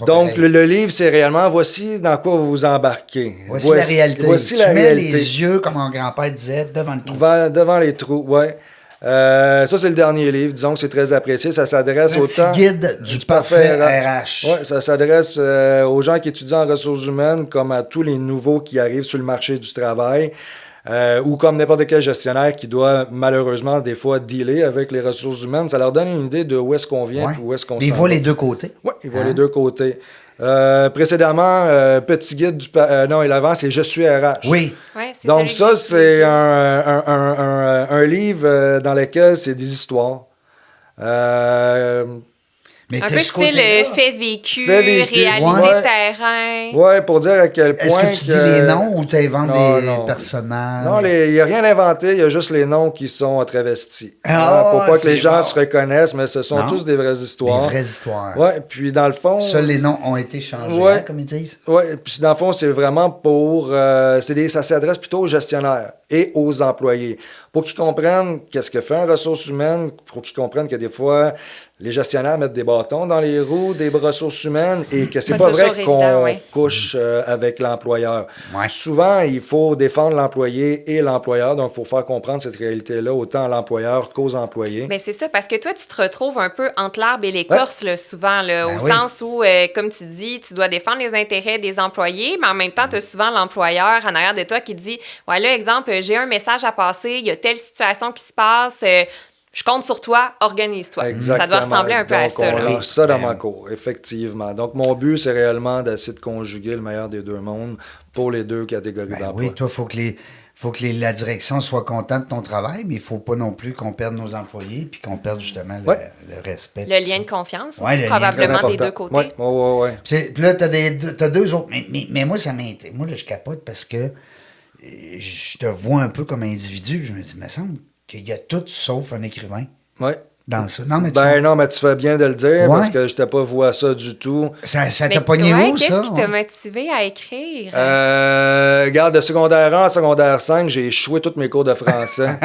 Donc, le livre, c'est réellement, voici dans quoi vous vous embarquez. Voici la réalité. Voici tu la mets réalité. les yeux, comme mon grand-père disait, devant le trou. Devant les trous, oui. Ça, c'est le dernier livre. Disons que c'est très apprécié. Ça s'adresse autant... Petit guide du parfait RH. Oui, ça s'adresse aux gens qui étudient en ressources humaines comme à tous les nouveaux qui arrivent sur le marché du travail. Ou comme n'importe quel gestionnaire qui doit malheureusement des fois dealer avec les ressources humaines, ça leur donne une idée de où est-ce qu'on vient et où est-ce qu'on s'en va. Il voit les deux côtés. Oui, il voit les deux côtés. Précédemment, Petit guide du... non, et l'avant, c'est Je suis RH. Oui. Ouais, c'est donc ça, c'est un livre dans lequel c'est des histoires. Mais un peu style fait vécu, réalité terrain. Oui, pour dire à quel point... Est-ce que tu dis les noms ou tu inventes des personnages? Non, il n'y a rien inventé, il y a juste les noms qui sont travestis. Pour pas que les gens se reconnaissent, mais ce sont tous des vraies histoires. Des vraies histoires. Oui, puis dans le fond... Seuls les noms ont été changés, comme ils disent. Oui, puis dans le fond, c'est vraiment pour... ça s'adresse plutôt aux gestionnaires et aux employés. Pour qu'ils comprennent qu'est-ce que fait une ressource humaine, pour qu'ils comprennent que des fois... Les gestionnaires mettent des bâtons dans les roues des ressources humaines et que c'est pas vrai qu'on couche avec l'employeur. Ouais. Souvent, il faut défendre l'employé et l'employeur. Donc, il faut faire comprendre cette réalité-là autant à l'employeur qu'aux employés. Bien, c'est ça, parce que toi, tu te retrouves un peu entre l'arbre et l'écorce, là, souvent, là, au sens où, comme tu dis, tu dois défendre les intérêts des employés, mais en même temps, tu as souvent l'employeur en arrière de toi qui dit « Ouais, là, exemple, j'ai un message à passer, il y a telle situation qui se passe... je compte sur toi, organise-toi. » Exactement. Ça doit ressembler un peu à ça. Donc, on a ça dans ma cour, effectivement. Donc, mon but, c'est réellement d'essayer de conjuguer le meilleur des deux mondes pour les deux catégories d'emploi. Oui, toi, il faut que la direction soit contente de ton travail, mais il ne faut pas non plus qu'on perde nos employés puis qu'on perde justement le respect. Le lien de confiance aussi, probablement des deux côtés. Oui. Puis là, tu as deux autres. Mais moi, ça m'intéresse. Moi, là, je capote parce que je te vois un peu comme individu. Puis je me dis, il me semble qu'il y a tout sauf un écrivain. Oui. Dans ça. Non, mais tu fais bien de le dire parce que je t'ai pas voué à ça du tout. Ça t'a pogné où, ça? Qu'est-ce qui t'a motivé à écrire? Regarde, de secondaire 1 à secondaire 5, j'ai échoué tous mes cours de français.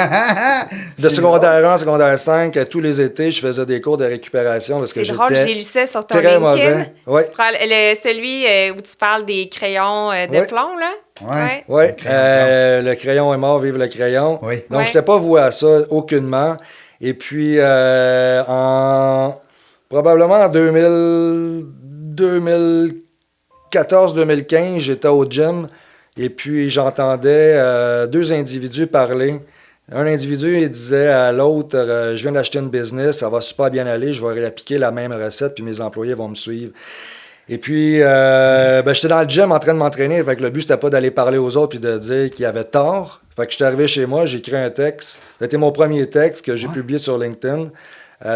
De secondaire 1 à secondaire 5, tous les étés, je faisais des cours de récupération parce que j'étais drôle, j'ai lu ça sur ton très LinkedIn. Mauvais. Ouais. Celui où tu parles des crayons de plomb, là? Oui. Le crayon est mort, vive le crayon. Oui. Donc, je n'étais pas voué à ça, aucunement. Et puis, probablement en 2014-2015, j'étais au gym Et puis, j'entendais 2 individus parler. Un individu, il disait à l'autre, je viens d'acheter une business, ça va super bien aller, je vais réappliquer la même recette, puis mes employés vont me suivre. Et puis, j'étais dans le gym en train de m'entraîner, fait que le but, c'était pas d'aller parler aux autres puis de dire qu'ils avaient tort. Fait que je suis arrivé chez moi, j'ai écrit un texte. C'était mon premier texte que j'ai publié sur LinkedIn,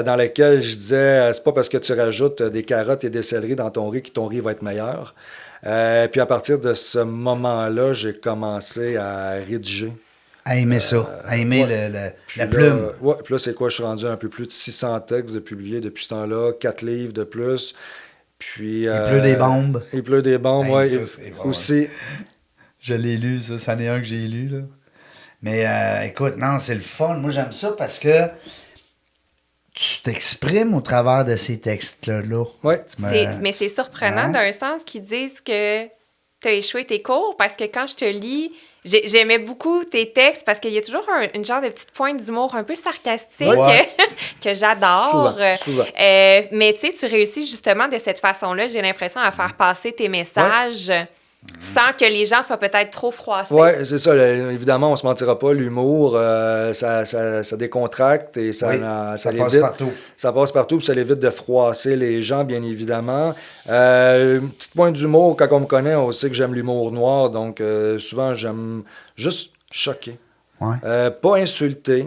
dans lequel je disais, c'est pas parce que tu rajoutes des carottes et des céleris dans ton riz que ton riz va être meilleur. Puis à partir de ce moment-là, j'ai commencé à rédiger. À aimer ça, à aimer la plume. Ouais, puis là, c'est quoi? Je suis rendu un peu plus de 600 textes de publiés depuis ce temps-là, 4 livres de plus. Puis, Il pleut des bombes. Il pleut des bombes, Hey, oui. ça, c'est bon, Aussi. Je l'ai lu, ça. C'en est un que j'ai lu, là. Mais écoute, non, c'est le fun. Moi, j'aime ça parce que tu t'exprimes au travers de ces textes-là. Oui. Mais c'est surprenant Hein? d'un sens qu'ils disent que tu as échoué tes cours parce que quand je te lis, j'aimais beaucoup tes textes parce qu'il y a toujours une genre de petite pointe d'humour un peu sarcastique Ouais. que j'adore. Souvent. Mais tu sais, tu réussis justement de cette façon-là, j'ai l'impression, à faire passer tes messages sans que les gens soient peut-être trop froissés. Oui, c'est ça. Évidemment, on ne se mentira pas. L'humour, ça décontracte et ça, Oui, ça ça l'évite. passe partout. Ça passe partout, puis ça l'évite de froisser les gens, bien évidemment. Une petite pointe d'humour, quand on me connaît, on sait que j'aime l'humour noir, donc souvent, j'aime juste choquer. Ouais. Pas insulter,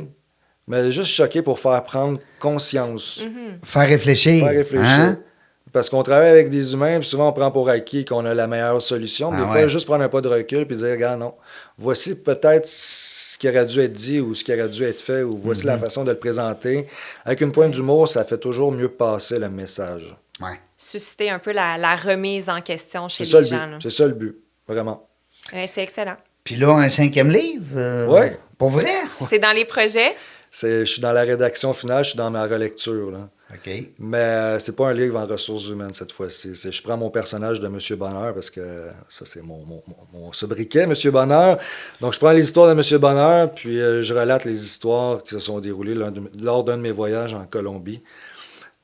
mais juste choquer pour faire prendre conscience. Faire réfléchir. Faire réfléchir. Hein? Parce qu'on travaille avec des humains, puis souvent on prend pour acquis qu'on a la meilleure solution. Mais Ah des ouais. fois, juste prendre un pas de recul puis dire, regarde, non, voici peut-être ce qui aurait dû être dit ou ce qui aurait dû être fait, ou voici la façon de le présenter. Avec une pointe d'humour, ça fait toujours mieux passer le message. Ouais. Susciter un peu la remise en question chez C'est ça les le gens. but. C'est ça le but, vraiment. C'est excellent. Puis là, un 5e livre. Ouais. Pour vrai? C'est dans les projets. Je suis dans la rédaction finale, je suis dans ma relecture, là. OK. Mais c'est pas un livre en ressources humaines cette fois-ci. Je prends mon personnage de Monsieur Bonheur parce que ça, c'est mon sobriquet, Monsieur Bonheur. Donc, je prends les histoires de Monsieur Bonheur, puis je relate les histoires qui se sont déroulées lors d'un de mes voyages en Colombie.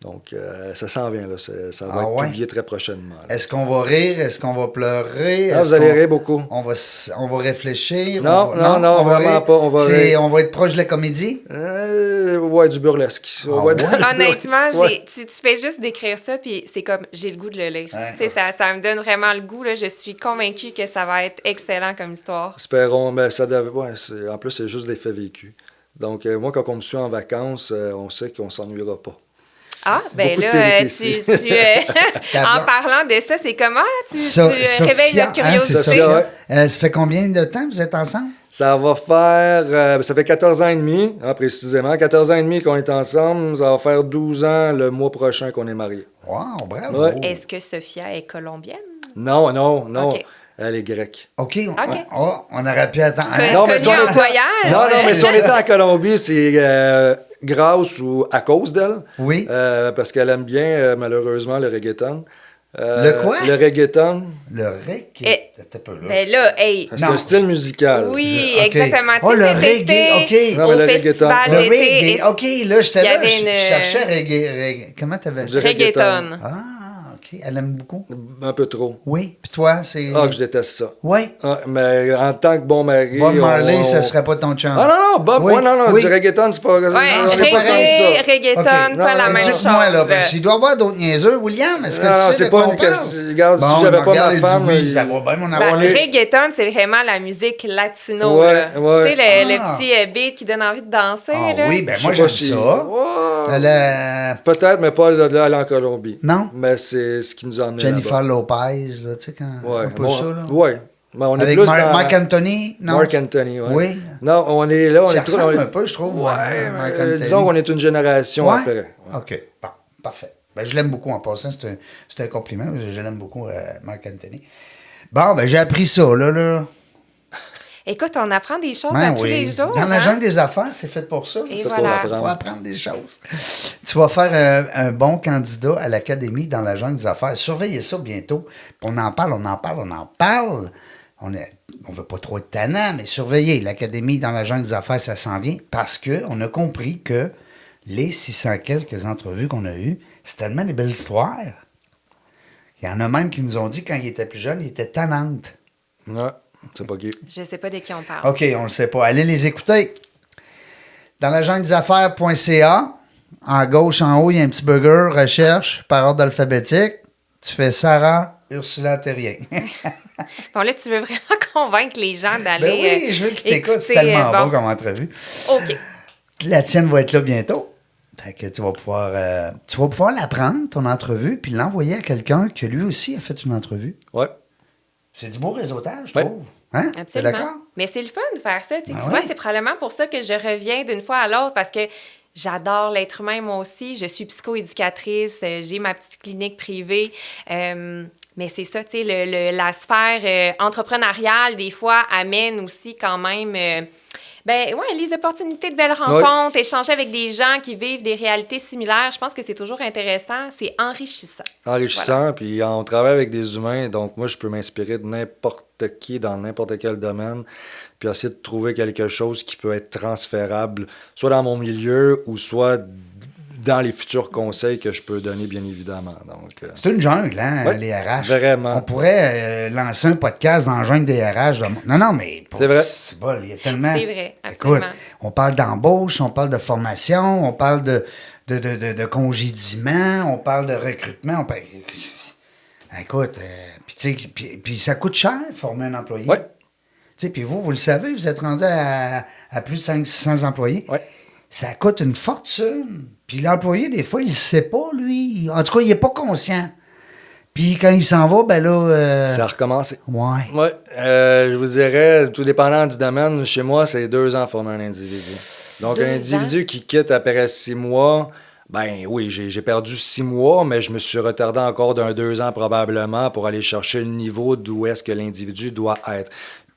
Donc, ça s'en vient, là. Ça va être publié très prochainement. Là. Est-ce qu'on va rire? Est-ce qu'on va pleurer? Ah, vous allez rire beaucoup. On va réfléchir? Non, on non, on va vraiment rire? pas, on va rire. On va être proche de la comédie? Ouais, du burlesque. On va être dans le Honnêtement, ouais. tu fais juste d'écrire ça, puis c'est comme, j'ai le goût de le lire. Ouais. Tu sais, ça me donne vraiment le goût. Là. Je suis convaincue que ça va être excellent comme histoire. Espérons, mais ça devait. Ouais, en plus, c'est juste des faits vécus. Donc, moi, quand on me suit en vacances, on sait qu'on s'ennuiera pas. Ah, ben Beaucoup de là, péripéties. en parlant de ça, c'est comment tu Sophia, réveilles notre hein, c'est curiosité? Sophia. Ouais. Ça fait combien de temps que vous êtes ensemble? Ça va faire. Ça fait 14 ans et demi, précisément. 14 ans et demi qu'on est ensemble. Ça va faire 12 ans le mois prochain qu'on est mariés. Wow, bravo. Ouais. Est-ce que Sophia est colombienne? Non. OK. Elle est grecque. OK, on aurait pu attendre. Non, mais Connue si on en était- voyage? Non, mais si on était en Colombie, c'est grâce ou à cause d'elle. Oui. Parce qu'elle aime bien, malheureusement, le reggaeton. Le quoi? Le reggaeton. Le rec. T'as peu, là. Ben là, hey. C'est un style musical. Oui, OK. exactement. Oh, Tu sais, le cet été, reggae, OK. Non, mais Au le festival reggaeton. Le d'été. reggae, OK, là, j'étais Il y là, avait je une- cherchais reggae. Comment t'avais Du dit? Reggaeton. Ah, OK, elle aime beaucoup. Un peu trop. Oui, puis toi, c'est... Ah, que je déteste ça. Oui. Ah, mais en tant que bon mari. Bob Marley, on- ça serait pas ton chum. Ah non, Bob, Oui, ouais, non, oui. du reggaeton, c'est pas. Ouais, on est pas comme reggae, ça. reggaeton, OK. pas Non, la mais même chose. Dites-moi, là, parce qu'il doit y avoir d'autres niaiseux. William, est-ce que Non, tu sais c'est de pas quoi on une parle? question. Regarde, si Bon, j'avais pas regarde, ma il femme. dit oui, ça va bien, mon Ben, amour. reggaeton, c'est vraiment la musique latino. Ouais, là. ouais. Tu sais, le Ah. petit beat qui donne envie de danser. Ah là. oui, ben Je moi, sais j'aime pas si- ça. Ouais. La- Peut-être, mais pas de là aller en Colombie. Non? Mais c'est ce qui nous a emmenés Jennifer là-bas. Lopez, là, tu sais, quand... Ouais, un peu bon, ça, là. ouais. Mais on est Avec plus Mark, dans... Mark Anthony, non? Mark Anthony, ouais. Oui. Non, on est là, on Ça est ressemble on est- un peu, je trouve, Ouais, Mark mais Anthony. disons qu'on est une génération Ouais? après. Ouais. OK, bon, parfait. Ben, je l'aime beaucoup en passant, c'est un compliment. Je l'aime beaucoup, Mark Anthony. Bon, ben j'ai appris ça, là. Écoute, on apprend des choses Ben à tous oui. les jours. Dans la hein? jungle des affaires, c'est fait pour ça. Et C'est voilà. Il faut apprendre des choses. Tu vas faire un bon candidat à l'Académie dans la jungle des affaires. Surveillez ça bientôt. Puis on en parle. On veut pas trop être tannant, mais surveillez. L'Académie dans la jungle des affaires, ça s'en vient parce qu'on a compris que les 600 quelques entrevues qu'on a eues, c'est tellement des belles histoires. Il y en a même qui nous ont dit, quand ils étaient plus jeunes, ils étaient tannantes. Ouais. C'est pas qui. Je sais pas de qui on parle. OK, on le sait pas. Allez les écouter. Dans la jungle des affaires.ca, en gauche, en haut, il y a un petit burger, recherche, par ordre alphabétique. Tu fais Sarah Ursula Terrien. Bon, là, tu veux vraiment convaincre les gens d'aller. Ben oui, je veux qu'ils t'écoutent. C'est écouter, tellement bon. beau comme entrevue. OK. La tienne va être là bientôt. Fait que tu vas pouvoir la prendre, ton entrevue, puis l'envoyer à quelqu'un que lui aussi a fait une entrevue. Ouais. C'est du beau réseautage, je Ouais. trouve. Hein? T'es Absolument. d'accord? Mais c'est le fun de faire ça. Tu sais, Ah tu vois, ouais? c'est probablement pour ça que je reviens d'une fois à l'autre parce que j'adore l'être humain, moi aussi. Je suis psychoéducatrice, j'ai ma petite clinique privée. Mais c'est ça, tu sais, la sphère entrepreneuriale, des fois, amène aussi quand même... les opportunités de belles rencontres, échanger avec des gens qui vivent des réalités similaires. Je pense que c'est toujours intéressant, c'est enrichissant. Enrichissant, puis on travaille avec des humains, donc moi, je peux m'inspirer de n'importe qui dans n'importe quel domaine, puis essayer de trouver quelque chose qui peut être transférable, soit dans mon milieu ou soit dans les futurs conseils que je peux donner, bien évidemment. Donc, C'est une jungle, hein, ouais, les RH. vraiment. On pourrait lancer un podcast dans la jungle des RH. Non, mais... C'est vrai. C'est bon, il y a tellement... C'est vrai, absolument. Écoute, on parle d'embauche, on parle de formation, on parle de congédiement, on parle de recrutement. Écoute, puis tu sais, puis ça coûte cher, former un employé. Ouais. Tu sais, puis vous le savez, vous êtes rendu à plus de 500-600 employés. Ouais. Ça coûte une fortune. Puis l'employé, des fois, il ne sait pas, lui. En tout cas, il n'est pas conscient. Puis quand il s'en va, ben là... Ça a recommencé. Ouais. Oui, je vous dirais, tout dépendant du domaine, chez moi, c'est 2 ans former un individu. Donc, 2 un individu qui quitte après 6 mois, ben oui, j'ai perdu 6 mois, mais je me suis retardé encore d'un 2 ans probablement pour aller chercher le niveau d'où est-ce que l'individu doit être.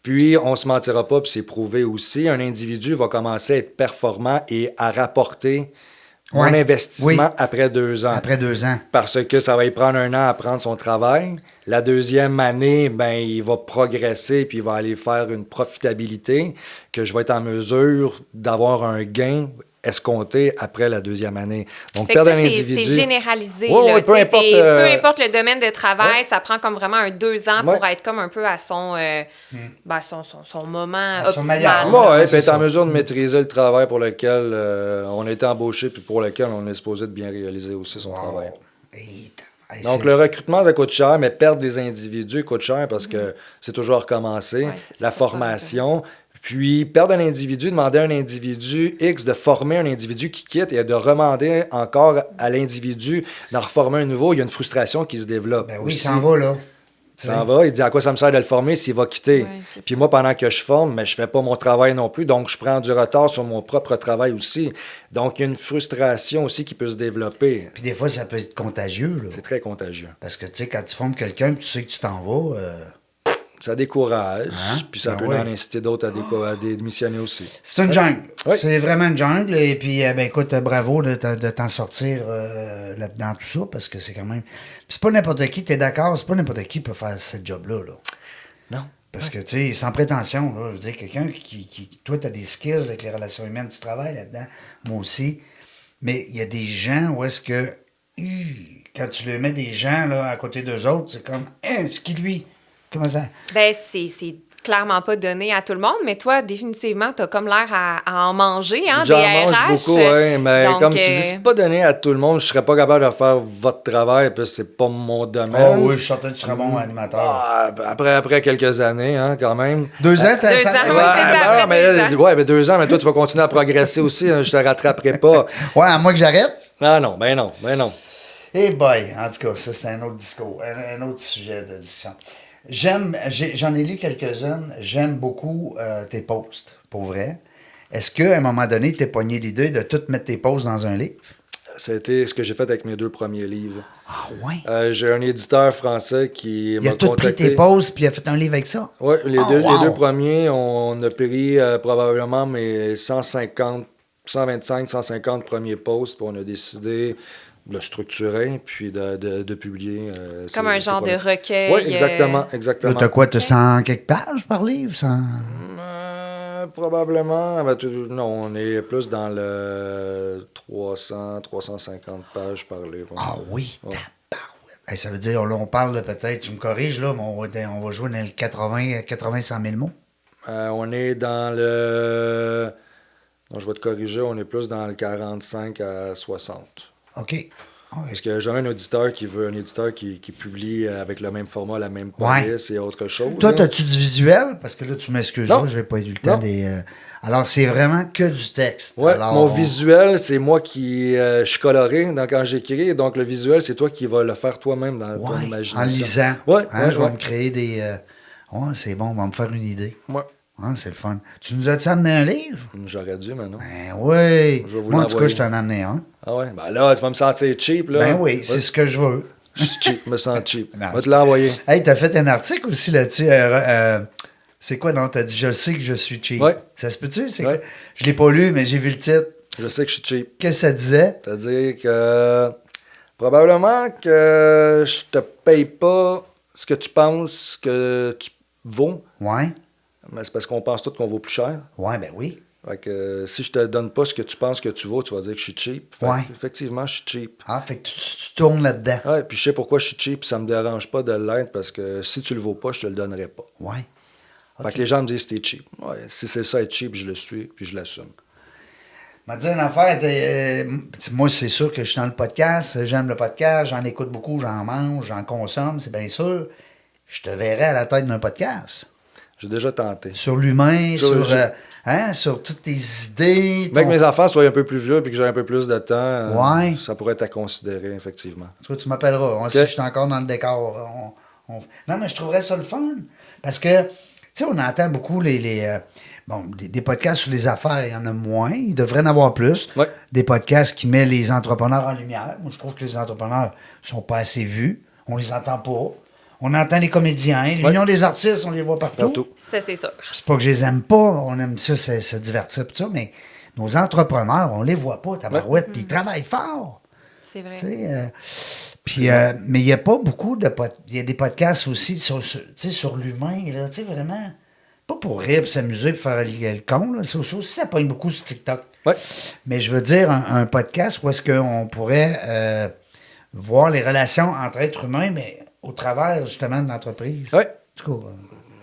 Puis, on se mentira pas, puis c'est prouvé aussi, un individu va commencer à être performant et à rapporter mon investissement après 2 ans. Après 2 ans. Parce que ça va y prendre 1 an à apprendre son travail. La deuxième année, ben, il va progresser puis il va aller faire une profitabilité que je vais être en mesure d'avoir un gain escompté après la deuxième année. Donc, Fait que perdre ça, un individu... c'est généralisé. Ouais, là, ouais, peu tu sais, importe, peu importe le domaine de travail, ouais. ça prend comme vraiment un 2 ans Ouais. pour être comme un peu à son moment À son optimal. meilleur. Ouais, Ouais, puis c'est être en ça. mesure de maîtriser le travail pour lequel on a été embauché puis pour lequel on est supposé de bien réaliser aussi son travail. Donc, le recrutement, ça coûte cher, mais perdre des individus coûte cher parce que c'est toujours recommencer. Ouais, c'est ça, La faut pas formation. Puis, perdre un individu, demander à un individu X de former un individu qui quitte et de demander encore à l'individu d'en reformer un nouveau, il y a une frustration qui se développe. Ben oui, aussi. il s'en va, là. Il s'en va, il dit à quoi ça me sert de le former s'il va quitter. Ouais, c'est Puis ça. moi, pendant que je forme, mais je fais pas mon travail non plus, donc je prends du retard sur mon propre travail aussi. Donc, il y a une frustration aussi qui peut se développer. Puis des fois, ça peut être contagieux, là. C'est très contagieux. Parce que, tu sais, quand tu formes quelqu'un, tu sais que tu t'en vas... Ça décourage, Hein? puis ça Ben peut oui. en inciter d'autres à démissionner aussi. C'est une jungle. Oui. C'est vraiment une jungle. Et puis, ben écoute, bravo de t'en sortir là-dedans, tout ça, parce que c'est quand même... Puis c'est pas n'importe qui, t'es d'accord, c'est pas n'importe qui peut faire ce job-là, là. Non. Parce que, tu sais, sans prétention, là, je veux dire, quelqu'un qui toi, t'as des skills avec les relations humaines, tu travailles là-dedans, moi aussi. Mais il y a des gens où est-ce que, quand tu le mets des gens, là, à côté d'eux autres, c'est comme, c'est qui lui? Comment ça? Ben, c'est clairement pas donné à tout le monde, mais toi, définitivement, t'as comme l'air à en manger, hein, J'en des mange RH. beaucoup, oui, mais Donc, comme tu dis, c'est pas donné à tout le monde. Je serais pas capable de faire votre travail, puis c'est pas mon domaine. Oh oui, je suis certain que tu serais bon animateur. Ah, après quelques années, hein, quand même. 2 ans, t'as 2 ans, ça? ouais, c'est ça. après mais 2 là, ans. ouais, mais 2 ans, mais toi, tu vas continuer à progresser aussi. Hein, je te rattraperai pas. Ouais, à moins que j'arrête. Ah non, ben non, ben non. Eh boy, en tout cas, ça, c'est un autre discours, un autre sujet de discussion. J'en ai lu quelques-unes. J'aime beaucoup tes posts, pour vrai. Est-ce qu'à un moment donné, t'es pogné l'idée de tout mettre tes posts dans un livre? Ça a été ce que j'ai fait avec mes 2 premiers livres. Ah ouais? J'ai un éditeur français qui Il a m'a tout pris contacté. tes posts puis il a fait un livre avec ça? Oui, les wow. deux premiers, on a pris probablement mes 150, 125, 150 premiers posts, puis on a décidé de le structurer, puis de publier. Comme un genre de recueil. Oui, exactement, Là, exactement. t'as quoi? T'as 100 quelques pages par livre? 100... Probablement, non, on est plus dans le 300, 350 pages par livre. Ah oui, Ouais. tabarouette. Hey, ça veut dire, là, on parle de peut-être, tu me corriges, là, mais on va jouer dans le 100 000 mots. On est dans le... Non, je vais te corriger, on est plus dans le 45 à 60. OK. Parce qu'il n'y a jamais un auditeur qui veut un éditeur qui publie avec le même format, la même Ouais. police et autre chose. Toi, là. as-tu du visuel? Parce que là, tu m'excuses, Non. je n'ai pas eu le temps Non. des... Alors, c'est vraiment que du texte. Ouais, Alors, mon visuel, c'est moi qui... je suis coloré quand j'écris, donc le visuel, c'est toi qui vas le faire toi-même dans ton Ouais, imagination. en lisant. Ouais, Hein, ouais, je vais ouais. me créer des... Ouais, c'est bon, on va me faire une idée. Ouais. Ouais, c'est le fun. Tu nous as-tu amené un livre? J'aurais dû, mais non. Ben oui. Je vais vous Moi, en tout cas, l'envoyer. je t'en ai amené un. Ah ouais? Ben là, tu vas me sentir cheap, là. Ben oui, Ouais. c'est ce que je veux. Je suis cheap, je me sens cheap. Non. Je vais te l'envoyer. Hey, t'as fait un article aussi là-dessus. C'est quoi, non? T'as dit, je sais que je suis cheap. Ouais. Ça se peut-tu? Ouais. Je l'ai pas lu, mais j'ai vu le titre. Je sais que je suis cheap. Qu'est-ce que ça disait? C'est-à-dire que probablement que je te paye pas ce que tu penses que tu vaux, Ouais. mais c'est parce qu'on pense tous qu'on vaut plus cher. Ouais, ben oui. Fait que si je te donne pas ce que tu penses que tu vaux, tu vas dire que je suis cheap. Fait que, Ouais. effectivement, je suis cheap. Ah, fait que tu tournes là-dedans. Ouais, puis je sais pourquoi je suis cheap, ça me dérange pas de l'être parce que si tu le vaux pas, je te le donnerai pas. Ouais. Fait OK. que les gens me disent t'es cheap. Ouais, si c'est ça être cheap, je le suis, puis je l'assume. Je vais te dire une affaire. Moi, c'est sûr que je suis dans le podcast. J'aime le podcast. J'en écoute beaucoup. J'en mange. J'en consomme. C'est bien sûr. Je te verrai à la tête d'un podcast. J'ai déjà tenté. Sur l'humain, Sur- sur toutes tes idées. Mais que ton- mes enfants soient un peu plus vieux puis que j'ai un peu plus de temps, Ouais. ça pourrait être à considérer, effectivement. Tu vois, tu m'appelleras. Si je suis encore dans le décor. Non, mais je trouverais ça le fun. Parce que, tu sais, on entend beaucoup des podcasts sur les affaires, il y en a moins. Il devrait en avoir plus. Ouais. Des podcasts qui mettent les entrepreneurs en lumière. Moi, je trouve que les entrepreneurs ne sont pas assez vus. On les entend pas. On entend les comédiens. L'Union des artistes, on les voit partout. Partout. Ça, c'est sûr. C'est pas que je les aime pas. On aime ça, se divertir, pis ça, mais nos entrepreneurs, on les voit pas, tabarouette, puis ils travaillent fort. C'est vrai. Tu sais, mais il n'y a pas beaucoup de il y a des podcasts aussi sur l'humain, là, tu sais, vraiment. Pas pour rire, pour s'amuser, pour faire le con, là. Ça aussi, ça pogne beaucoup sur TikTok. Ouais. Mais je veux dire, un podcast où est-ce qu'on pourrait voir les relations entre êtres humains, mais au travers, justement, de l'entreprise. Ouais. En tout cas,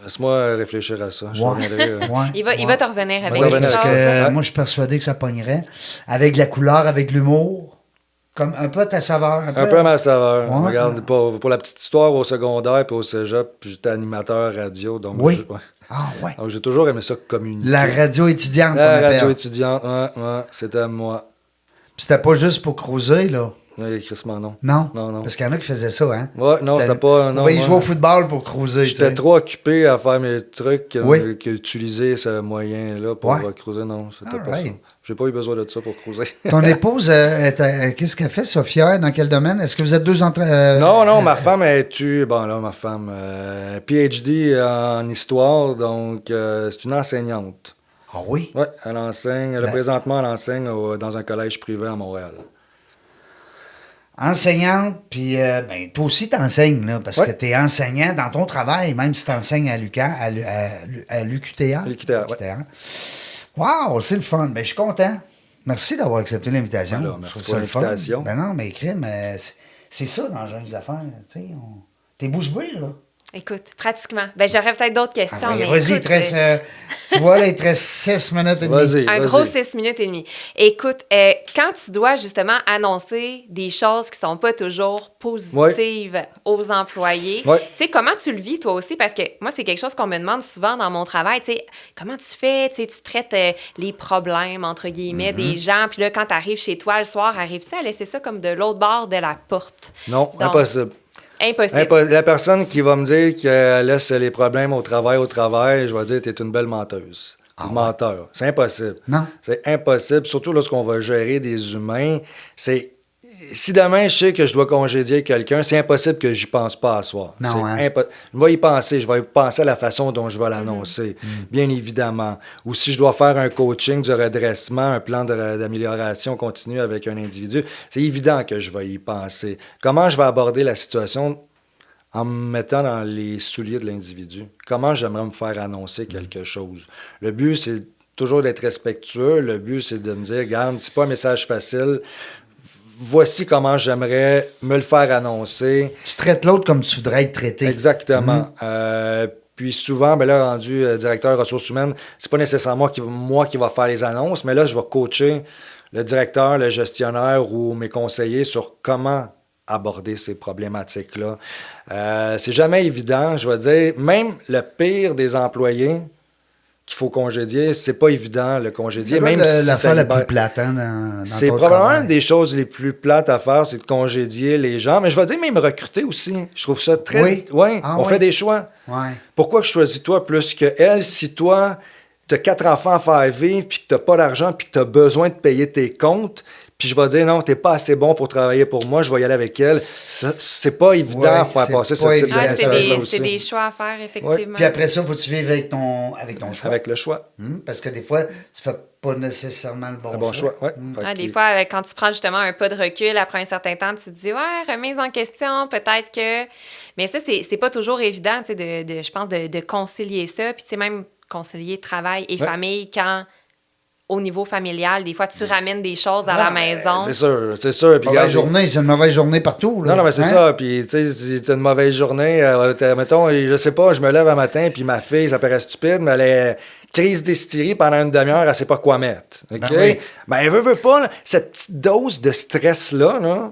Laisse-moi réfléchir à ça. Je ouais. reviendrai, Ouais. Il va te revenir avec va quelque revenir Parce chose. que Ouais. moi, je suis persuadé que ça pognerait. Avec de la couleur, avec de l'humour. Comme un peu ta saveur. Un peu à ma saveur. Ouais. Regarde, pour la petite histoire, au secondaire puis au cégep, j'étais animateur radio. Donc Oui. ouais. Ah, ouais. Donc j'ai toujours aimé ça communiquer. La radio étudiante, qu'on La appelle. radio étudiante, ouais, c'était moi. Puis c'était pas juste pour cruiser, là. Ouais, crissement, non. Non. Non, non. Parce qu'il y en a qui faisaient ça, hein. Ouais, non, c'était pas. Non, Oui, ils moi, jouaient au football pour cruiser. tu J'étais sais. trop occupé à faire mes trucs Oui. qu'utiliser ce moyen-là pour Ouais. cruiser. Non, c'était All pas right. ça. J'ai pas eu besoin de ça pour cruiser. Ton épouse, qu'est-ce qu'elle fait, Sophia? Dans quel domaine? Est-ce que vous êtes deux entre. Non, ma femme ma femme, PhD en histoire, donc c'est une enseignante. Ah oui? Oui, elle enseigne, Ben- présentement, elle enseigne dans un collège privé à Montréal. Enseignante, puis ben, toi aussi t'enseignes, là, parce Ouais. que t'es enseignant dans ton travail, même si t'enseignes à l'UQTA. l'UQTA, ouais. Wow, c'est le fun. Ben, je suis content. Merci d'avoir accepté l'invitation. Ben là, Je merci trouve pour ça le fun. l'invitation. Ben non, mais crime, c'est ça dans le genre des affaires. Tu sais, t'es bouche bée, là. Écoute, pratiquement. Ben, j'aurais peut-être d'autres questions, Ah, mais vas-y, il écoute, te reste, tu vois, là, il te reste 6 minutes et demie. Vas-y. un gros 6 minutes et demie. Écoute, quand tu dois justement annoncer des choses qui sont pas toujours positives aux employés, Ouais. tu sais, comment tu le vis toi aussi? Parce que moi, c'est quelque chose qu'on me demande souvent dans mon travail, tu sais, comment tu fais? Tu sais, tu traites les problèmes, entre guillemets, des gens, puis là, quand tu arrives chez toi le soir, arrives-tu à laisser ça comme de l'autre bord de la porte? Non, Donc, impossible. Impossible. La personne qui va me dire qu'elle laisse les problèmes au travail, je vais dire, t'es une belle menteuse. Menteur. C'est impossible. Non. C'est impossible, surtout lorsqu'on va gérer des humains. Si demain, je sais que je dois congédier quelqu'un, c'est impossible que j'y pense pas à soir. Non, C'est hein? Je vais y penser. Je vais y penser à la façon dont je vais l'annoncer, bien évidemment. Ou si je dois faire un coaching du redressement, un plan d'amélioration continue avec un individu, c'est évident que je vais y penser. Comment je vais aborder la situation en me mettant dans les souliers de l'individu? Comment j'aimerais me faire annoncer quelque chose? Le but, c'est toujours d'être respectueux. Le but, c'est de me dire, regarde, c'est pas un message facile. voici comment j'aimerais me le faire annoncer. Tu traites l'autre comme tu voudrais être traité. Exactement. Puis souvent, ben là, rendu directeur ressources humaines, c'est pas nécessairement moi qui va faire les annonces, mais là, je vais coacher le directeur, le gestionnaire ou mes conseillers sur comment aborder ces problématiques-là. C'est jamais évident, je vais dire. Même le pire des employés qu'il faut congédier, c'est pas évident, le congédier. C'est même si l'affaire ça la libère. plus plate dans C'est ton probablement travail. une des choses les plus plates à faire, c'est de congédier les gens. Mais je vais dire même recruter aussi. Je trouve ça très... Oui. Ouais, Ah on oui. fait des choix. Ouais. Pourquoi je choisis toi plus que elle si toi, tu as 4 enfants à faire vivre, puis que tu n'as pas d'argent, puis que tu as besoin de payer tes comptes, puis je vais dire non, tu n'es pas assez bon pour travailler pour moi, je vais y aller avec elle. C'est pas évident Ouais, à faire c'est passer ce pas type de évident. Ah, message-là c'est aussi. des choix à faire, effectivement. Puis après ça, faut que tu vives avec ton choix. Avec le choix. Parce que des fois, tu fais pas nécessairement le bon, Un bon choix, ouais. Fait Ah, que- des fois, quand tu prends justement un pas de recul après un certain temps, tu te dis, ouais, remise en question, peut-être que. Mais ça, c'est pas toujours évident, tu sais, je pense, de concilier ça. Puis, tu sais, même concilier travail et Ouais. famille quand, au niveau familial, des fois, tu ramènes des choses à la Ah, mais maison. C'est sûr, c'est sûr. Puis Mauvaise regarde, journée, c'est une mauvaise journée partout. Là. Non, non, mais c'est Hein? ça. Puis, tu sais, si t'as une mauvaise journée, mettons, je sais pas, je me lève un matin, puis ma fille, ça paraît stupide, mais elle est crise d'hystérie pendant une demi-heure, elle sait pas quoi mettre. OK? Ben oui. Ben, elle veut pas, là, cette petite dose de stress-là, là,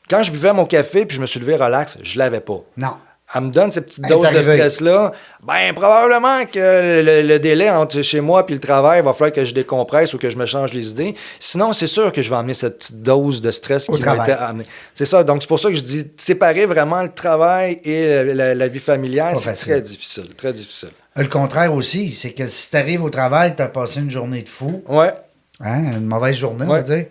quand je buvais mon café, puis je me suis levé relax, je l'avais pas. Non. Elle me donne cette petite Elle est dose de arrivée. stress-là. Ben, probablement que le délai entre chez moi et le travail va falloir que je décompresse ou que je me change les idées. Sinon, c'est sûr que je vais amener cette petite dose de stress Au qui m'a travail. été amenée. C'est ça. Donc, c'est pour ça que je dis séparer vraiment le travail et la vie familiale, Pas c'est facile. très difficile. Très difficile. Le contraire aussi, c'est que si tu arrives au travail, tu as passé une journée de fou, Ouais. hein, une mauvaise journée, on Ouais. va dire.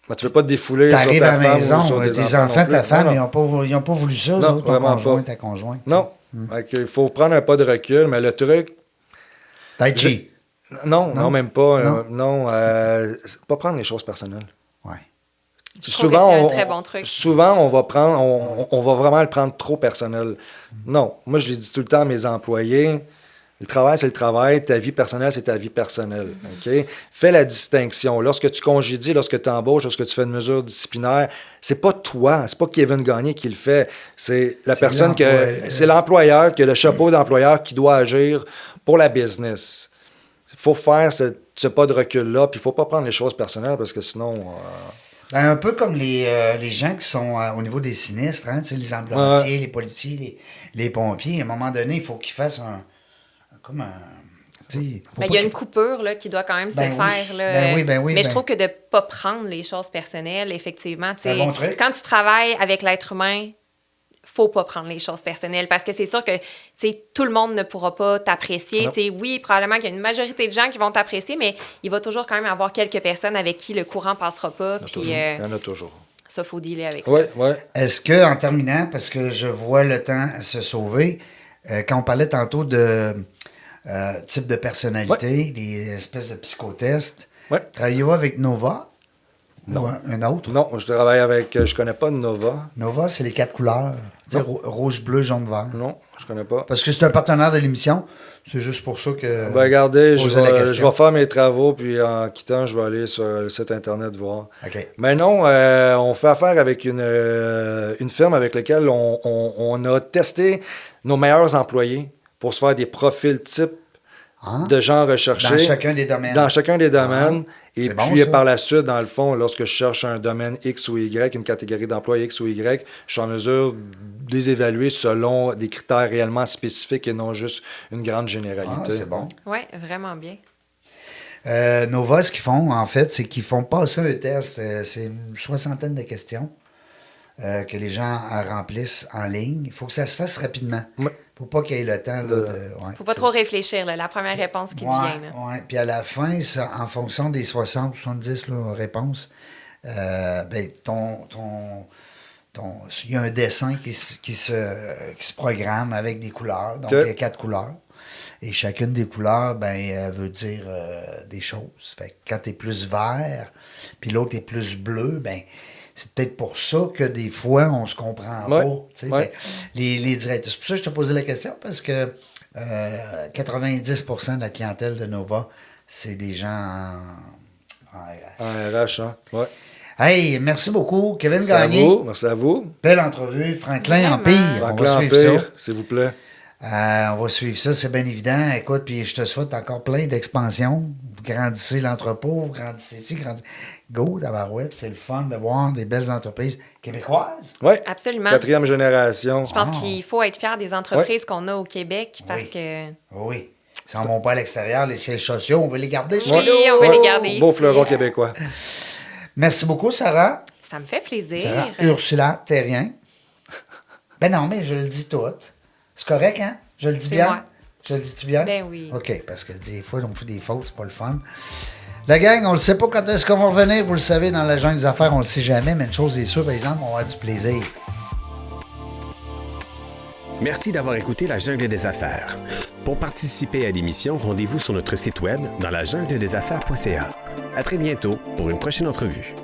Ben, tu veux pas te défouler Tu sur arrives ta à la femme ou maison, sur tes tes enfants, non plus. ta femme, Non, ils non. n'ont pas voulu ça, Non, eux autres, ton vraiment conjoint, pas. ta conjointe. Non. Fait que il faut prendre un pas de recul, mais le truc, Tai chi. non, même pas. Non. Non, c'est pas prendre les choses personnelles. Ouais. Je trouve que c'est un très bon truc. Souvent, on va vraiment le prendre trop personnel. Non, moi, je l'ai dit tout le temps à mes employés, le travail, c'est le travail, ta vie personnelle, c'est ta vie personnelle. OK? Fais la distinction. Lorsque tu congédies, lorsque tu embauches, lorsque tu fais une mesure disciplinaire, c'est pas toi, c'est pas Kevin Gagné qui le fait, c'est la personne c'est l'employeur, qui a le chapeau d'employeur qui doit agir pour la business. Il faut faire ce pas de recul-là, puis il faut pas prendre les choses personnelles parce que sinon... Ben, un peu comme les gens qui sont au niveau des sinistres, hein, tu sais, les ambulanciers, les policiers, les pompiers. À un moment donné, il faut qu'ils fassent comme un... tu sais, faut Mais il pas y a une qu'ils- coupure là, qui doit quand même Ben se oui. faire. Là. Ben oui, Mais je ben- trouve que de ne pas prendre les choses personnelles, effectivement. tu C'est un sais, bon truc. Quand tu travailles avec l'être humain, faut pas prendre les choses personnelles parce que c'est sûr que tu sais, tout le monde ne pourra pas t'apprécier. Non. Tu sais, oui, probablement qu'il y a une majorité de gens qui vont t'apprécier, mais il va toujours quand même avoir quelques personnes avec qui le courant passera pas. Puis Il y en a toujours. ça, faut dealer avec Oui, ça. oui. Est-ce que, en terminant, parce que je vois le temps se sauver, quand on parlait tantôt de type de personnalité, des espèces de psychotests, Ouais. travaillez-vous avec Nova? Non. Ou un autre? Non, je travaille avec... Je connais pas Nova. Nova, c'est les 4 couleurs. Tu sais, rouge, bleu, jaune, vert. Non, je connais pas. Parce que c'est un partenaire de l'émission. C'est juste pour ça que... Ben, regardez, je poser la vais, question. je vais faire mes travaux, puis en quittant, je vais aller sur le site Internet voir. OK. Mais non, on fait affaire avec une firme avec laquelle on a testé nos meilleurs employés pour se faire des profils types Ah. de gens recherchés. Dans chacun des domaines. Dans chacun des domaines. Et C'est bon, puis, ça. par la suite, dans le fond, lorsque je cherche un domaine X ou Y, une catégorie d'emploi X ou Y, je suis en mesure de les évaluer selon des critères réellement spécifiques et non juste une grande Ah, généralité. c'est bon. Oui, vraiment bien. Nova, ce qu'ils font, en fait, c'est qu'ils font passer un test. C'est une soixantaine de questions que les gens remplissent en ligne. Il faut que ça se fasse rapidement. Il Ouais. ne faut pas qu'il y ait le temps. Là, de, ouais, Faut pas trop réfléchir, là, la première réponse qui te vient. Là. Ouais. Puis à la fin, ça, en fonction des 60-70 réponses, ben, il y a un dessin qui se programme avec des couleurs. Donc, OK. il y a 4 couleurs. Et chacune des couleurs, ben, veut dire des choses. Fait que quand tu es plus vert, puis l'autre est plus bleu, ben, c'est peut-être pour ça que des fois, on se comprend Ouais. pas. Tu sais. Ouais. Fait que les directeurs. C'est pour ça que je te posais la question, parce que 90% de la clientèle de Nova, c'est des gens en RH. En RH, hein? Ouais. Hey, merci beaucoup, Kevin Merci à Gagné. vous. Merci à vous. Belle entrevue. Franklin Vraiment. Empire. On va Franklin suivre ça. Empire, s'il vous plaît. On va suivre ça, c'est bien évident. Écoute, puis je te souhaite encore plein d'expansion. Vous grandissez l'entrepôt, vous grandissez ici, Go, tabarouette, c'est le fun de voir des belles entreprises québécoises. Oui. Absolument. 4e génération. Je pense qu'il faut être fier des entreprises qu'on a au Québec parce Oui. que... Oui. Si on ne va pas à l'extérieur, les sièges sociaux, on veut les garder chez Oui, nous. on va les garder Beau ici. fleuron québécois. Merci beaucoup, Sarah. Ça me fait plaisir. Sarah Ursula Terrien. Ben non, mais je le dis tout. C'est correct, hein? Je le dis C'est bien? moi. Je le dis-tu bien? Ben oui. OK, parce que des fois, on fait des fautes, c'est pas le fun. La gang, on ne sait pas quand est-ce qu'on va revenir. Vous le savez, dans la jungle des affaires, on ne le sait jamais. Mais une chose est sûre, par exemple, on va avoir du plaisir. Merci d'avoir écouté La Jungle des Affaires. Pour participer à l'émission, rendez-vous sur notre site web dans lajungledesaffaires.ca. À très bientôt pour une prochaine entrevue.